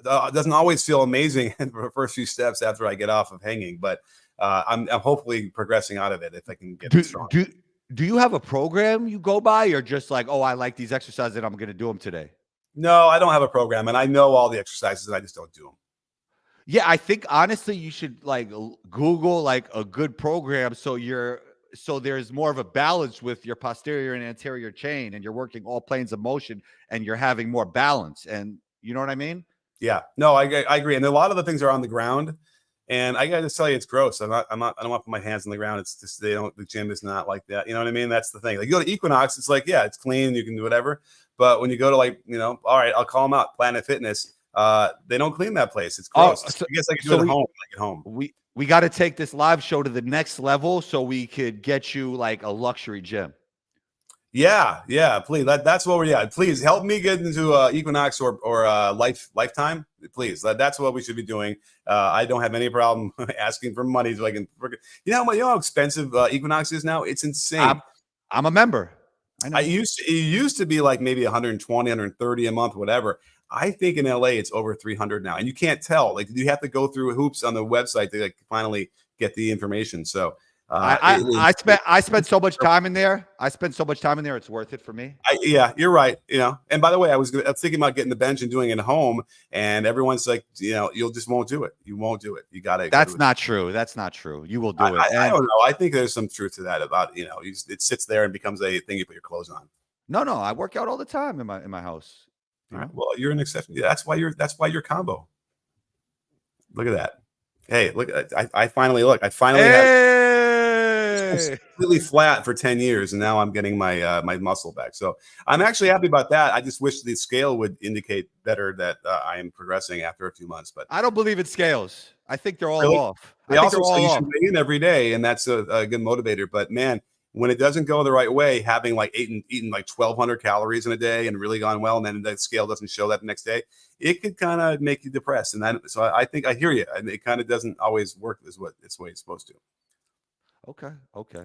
doesn't always feel amazing for the first few steps after I get off of hanging, but I'm hopefully progressing out of it if I can get strong. Do you have a program you go by, or just like, oh, I like these exercises and I'm going to do them today? No, I don't have a program, and I know all the exercises, and I just don't do them. Yeah, I think honestly you should like Google like a good program so there's more of a balance with your posterior and anterior chain, and you're working all planes of motion, and you're having more balance. And you know what I mean? Yeah, no, I agree. And a lot of the things are on the ground. And I got to tell you, it's gross. I don't want to put my hands on the ground. It's just the gym is not like that. You know what I mean? That's the thing. Like, you go to Equinox, it's like, yeah, it's clean, you can do whatever. But when you go to, like, all right, I'll call them out, Planet Fitness. They don't clean that place. It's gross. I guess I can do it at home. We got to take this live show to the next level so we could get you like a luxury gym. Yeah, please. That's what we're. Please help me get into Equinox or Lifetime. Please, that's what we should be doing. I don't have any problem asking for money so I can. You know how expensive Equinox is now? It's insane. I'm a member. I know. It used to be like maybe 120, 130 a month, whatever. I think in LA it's over 300 now, and you can't tell. Like, you have to go through hoops on the website to like finally get the information. So. I spent so much time in there. It's worth it for me. Yeah, you're right. And by the way, I was thinking about getting the bench and doing it at home, and everyone's like, you'll just won't do it. You won't do it. You got to. That's not true. That's not true. You will do it. I don't know. I think there's some truth to that about, it sits there and becomes a thing you put your clothes on. No, I work out all the time in my house. All right. Well, you're an exception. Yeah, that's why you're combo. Look at that. Hey, look, I finally had completely flat for 10 years, and now I'm getting my my muscle back. So I'm actually happy about that. I just wish the scale would indicate better that I am progressing after a few months. But I don't believe in scales. I think they're all off. They also say you should weigh in every day, and that's a good motivator. But man, when it doesn't go the right way, having like eaten like 1,200 calories in a day and really gone well, and then the scale doesn't show that the next day, it could kind of make you depressed. And so I think I hear you, and it kind of doesn't always work as what it's supposed to. Okay.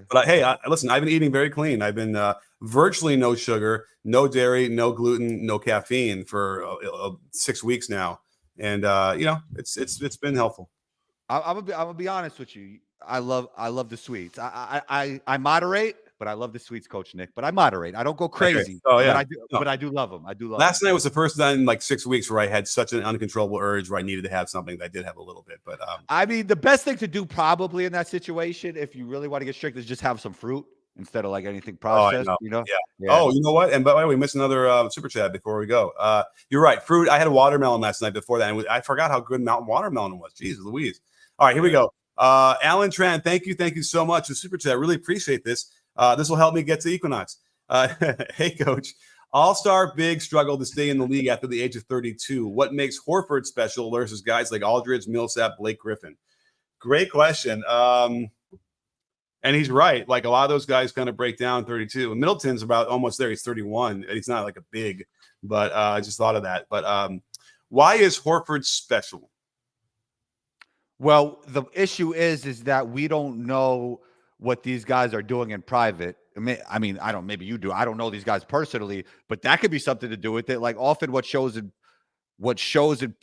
But hey, listen, I've been eating very clean. I've been virtually no sugar, no dairy, no gluten, no caffeine for 6 weeks now, and it's been helpful. I'm gonna be honest with you. I love the sweets. I moderate, but I love the sweets, Coach Nick. But I moderate. I don't go crazy. Okay. Oh yeah, but I do love them. Last night was the first time in like 6 weeks where I had such an uncontrollable urge where I needed to have something. That I did have a little bit, but I mean, the best thing to do probably in that situation, if you really want to get strict, is just have some fruit instead of like anything processed. Yeah. Oh, you know what? And by the way, we missed another super chat before we go. You're right. Fruit. I had a watermelon last night before that, and I forgot how good mountain watermelon was. Jeez Louise. All right, here we go. Alan Tran, thank you so much. The super chat, I really appreciate this. This will help me get to Equinox. Hey, Coach. All-star big struggle to stay in the league after the age of 32. What makes Horford special versus guys like Aldridge, Millsap, Blake Griffin? Great question. And he's right. Like, a lot of those guys kind of break down 32. And Middleton's about almost there. He's 31. And he's not like a big, but I just thought of that. But why is Horford special? Well, the issue is that we don't know what these guys are doing in private. I mean, I don't. Maybe you do. I don't know these guys personally, but that could be something to do with it. Like, often what shows in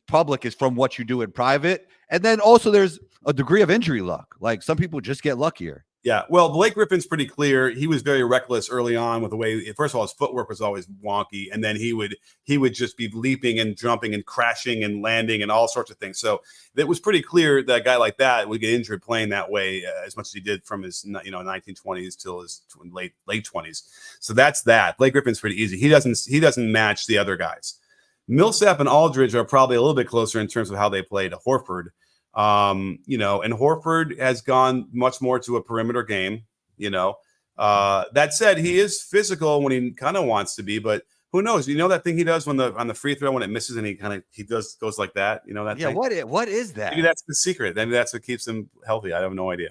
public is from what you do in private, and then also there's a degree of injury luck. Like, some people just get luckier. Yeah, well, Blake Griffin's pretty clear. He was very reckless early on with the way. First of all, his footwork was always wonky, and then he would just be leaping and jumping and crashing and landing and all sorts of things. So it was pretty clear that a guy like that would get injured playing that way as much as he did from his 1920s till his late 20s. So that's that. Blake Griffin's pretty easy. He doesn't match the other guys. Millsap and Aldridge are probably a little bit closer in terms of how they play to Horford. And Horford has gone much more to a perimeter game, that said, he is physical when he kind of wants to be, but who knows? That thing he does on the free throw when it misses and he goes like that, that yeah, thing? What is that? Maybe that's the secret. Maybe that's what keeps him healthy. I have no idea.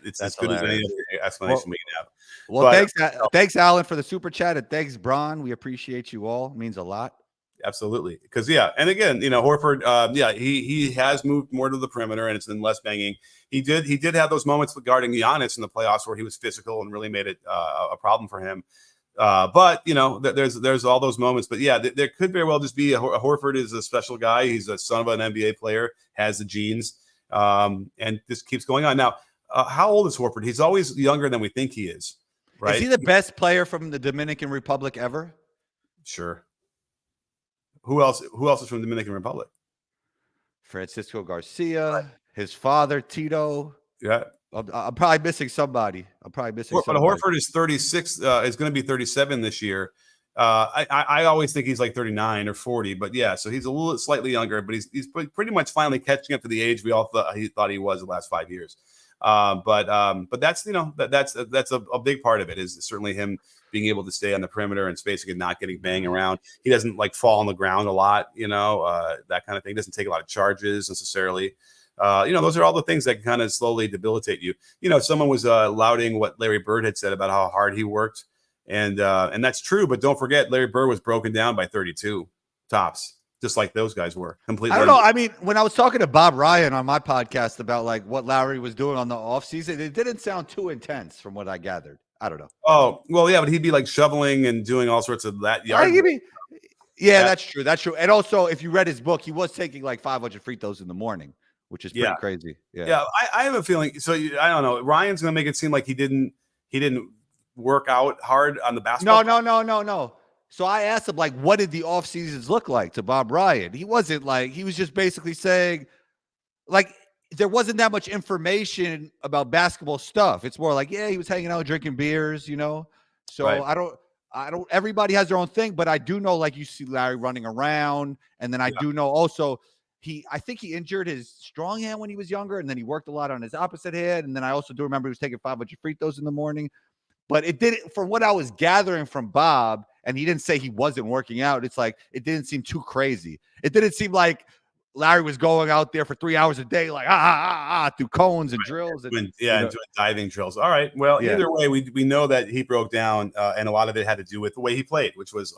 It's as good as any other explanation we can have. Well, thanks Alan for the super chat, and thanks Bron. We appreciate you all. It means a lot. Absolutely. Because, and again, Horford, he has moved more to the perimeter and it's been less banging. He did have those moments guarding Giannis in the playoffs where he was physical and really made it a problem for him. But there's all those moments. But yeah, there could very well just be a Horford is a special guy. He's a son of an NBA player, has the genes, and this keeps going on. Now, how old is Horford? He's always younger than we think he is, right? Is he the best player from the Dominican Republic ever? Sure. Who else is from the Dominican Republic? Francisco Garcia, his father, Tito. Yeah. I'm probably missing somebody. But Horford is 36, is going to be 37 this year. I always think he's like 39 or 40, but yeah, so he's a little slightly younger, but he's pretty much finally catching up to the age we all thought he was the last 5 years. But that's that's a big part of it is certainly him being able to stay on the perimeter and spacing and not getting banged around. He doesn't like fall on the ground a lot, that kind of thing. He doesn't take a lot of charges necessarily. Those are all the things that kind of slowly debilitate you. Someone was lauding what Larry Bird had said about how hard he worked. And that's true, but don't forget, Larry Bird was broken down by 32 tops, just like those guys were completely. I don't know. I mean, when I was talking to Bob Ryan on my podcast about like what Larry was doing on the offseason, it didn't sound too intense from what I gathered. I don't know. Oh, well, yeah, but he'd be like shoveling and doing all sorts of that yard. Yeah, that's true. That's true. And also, if you read his book, he was taking like 500 free throws in the morning, which is pretty crazy. Yeah. I have a feeling. So I don't know. Ryan's going to make it seem like he didn't work out hard on the basketball. No. So I asked him, like, what did the off seasons look like to Bob Ryan? He wasn't like, he was just basically saying, like, there wasn't that much information about basketball stuff. It's more like, yeah, he was hanging out drinking beers, So right. I don't, everybody has their own thing, but I do know, like, you see Larry running around. And then I do know also, I think he injured his strong hand when he was younger, and then he worked a lot on his opposite hand. And then I also do remember he was taking 500 free throws in the morning. But it didn't, from what I was gathering from Bob, and he didn't say he wasn't working out, it's like, it didn't seem too crazy. It didn't seem like Larry was going out there for 3 hours a day, like, through cones and drills. And, doing diving drills. All right. Well, either way, we know that he broke down, and a lot of it had to do with the way he played, which was,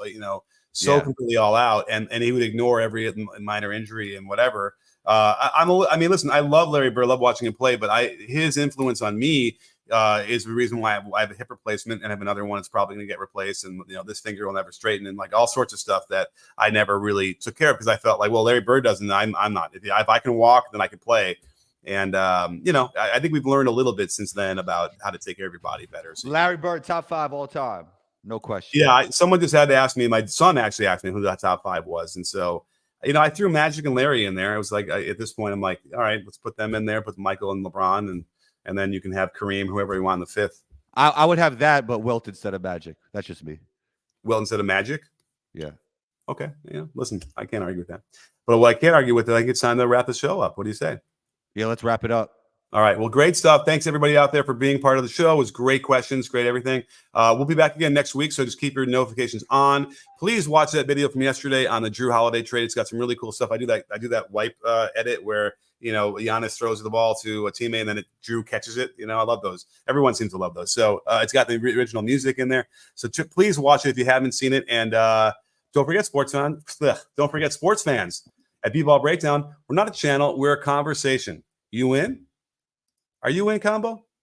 completely all out, and he would ignore every minor injury and whatever. Listen, I love Larry Bird, love watching him play, but his influence on me is the reason why I have a hip replacement and have another one that's probably going to get replaced. And, this finger will never straighten, and like all sorts of stuff that I never really took care of because I felt like, well, Larry Bird doesn't, I'm not. If I can walk, then I can play. And, I think we've learned a little bit since then about how to take care of your body better. So, Larry Bird, top 5 all time. No question. Yeah. Someone just had to ask me, my son actually asked me who that top 5 was. And so, I threw Magic and Larry in there. I was like, at this point, I'm like, all right, let's put them in there, put Michael and LeBron, and then you can have Kareem, whoever you want in the 5th. I would have that, but Wilt instead of Magic. That's just me. Wilt instead of Magic? Yeah. Okay. Yeah. Listen, I can't argue with that. But what I can't argue with, I think it's time to wrap the show up. What do you say? Yeah, let's wrap it up. All right. Well, great stuff. Thanks, everybody out there, for being part of the show. It was great questions, great everything. We'll be back again next week, so just keep your notifications on. Please watch that video from yesterday on the Jrue Holiday trade. It's got some really cool stuff. I do that wipe edit where Giannis throws the ball to a teammate and then Jrue catches it. I love those. Everyone seems to love those. So it's got the original music in there. So please watch it if you haven't seen it. And don't forget, sports fans. At B-Ball Breakdown, we're not a channel. We're a conversation. You in? Are you in, Combo?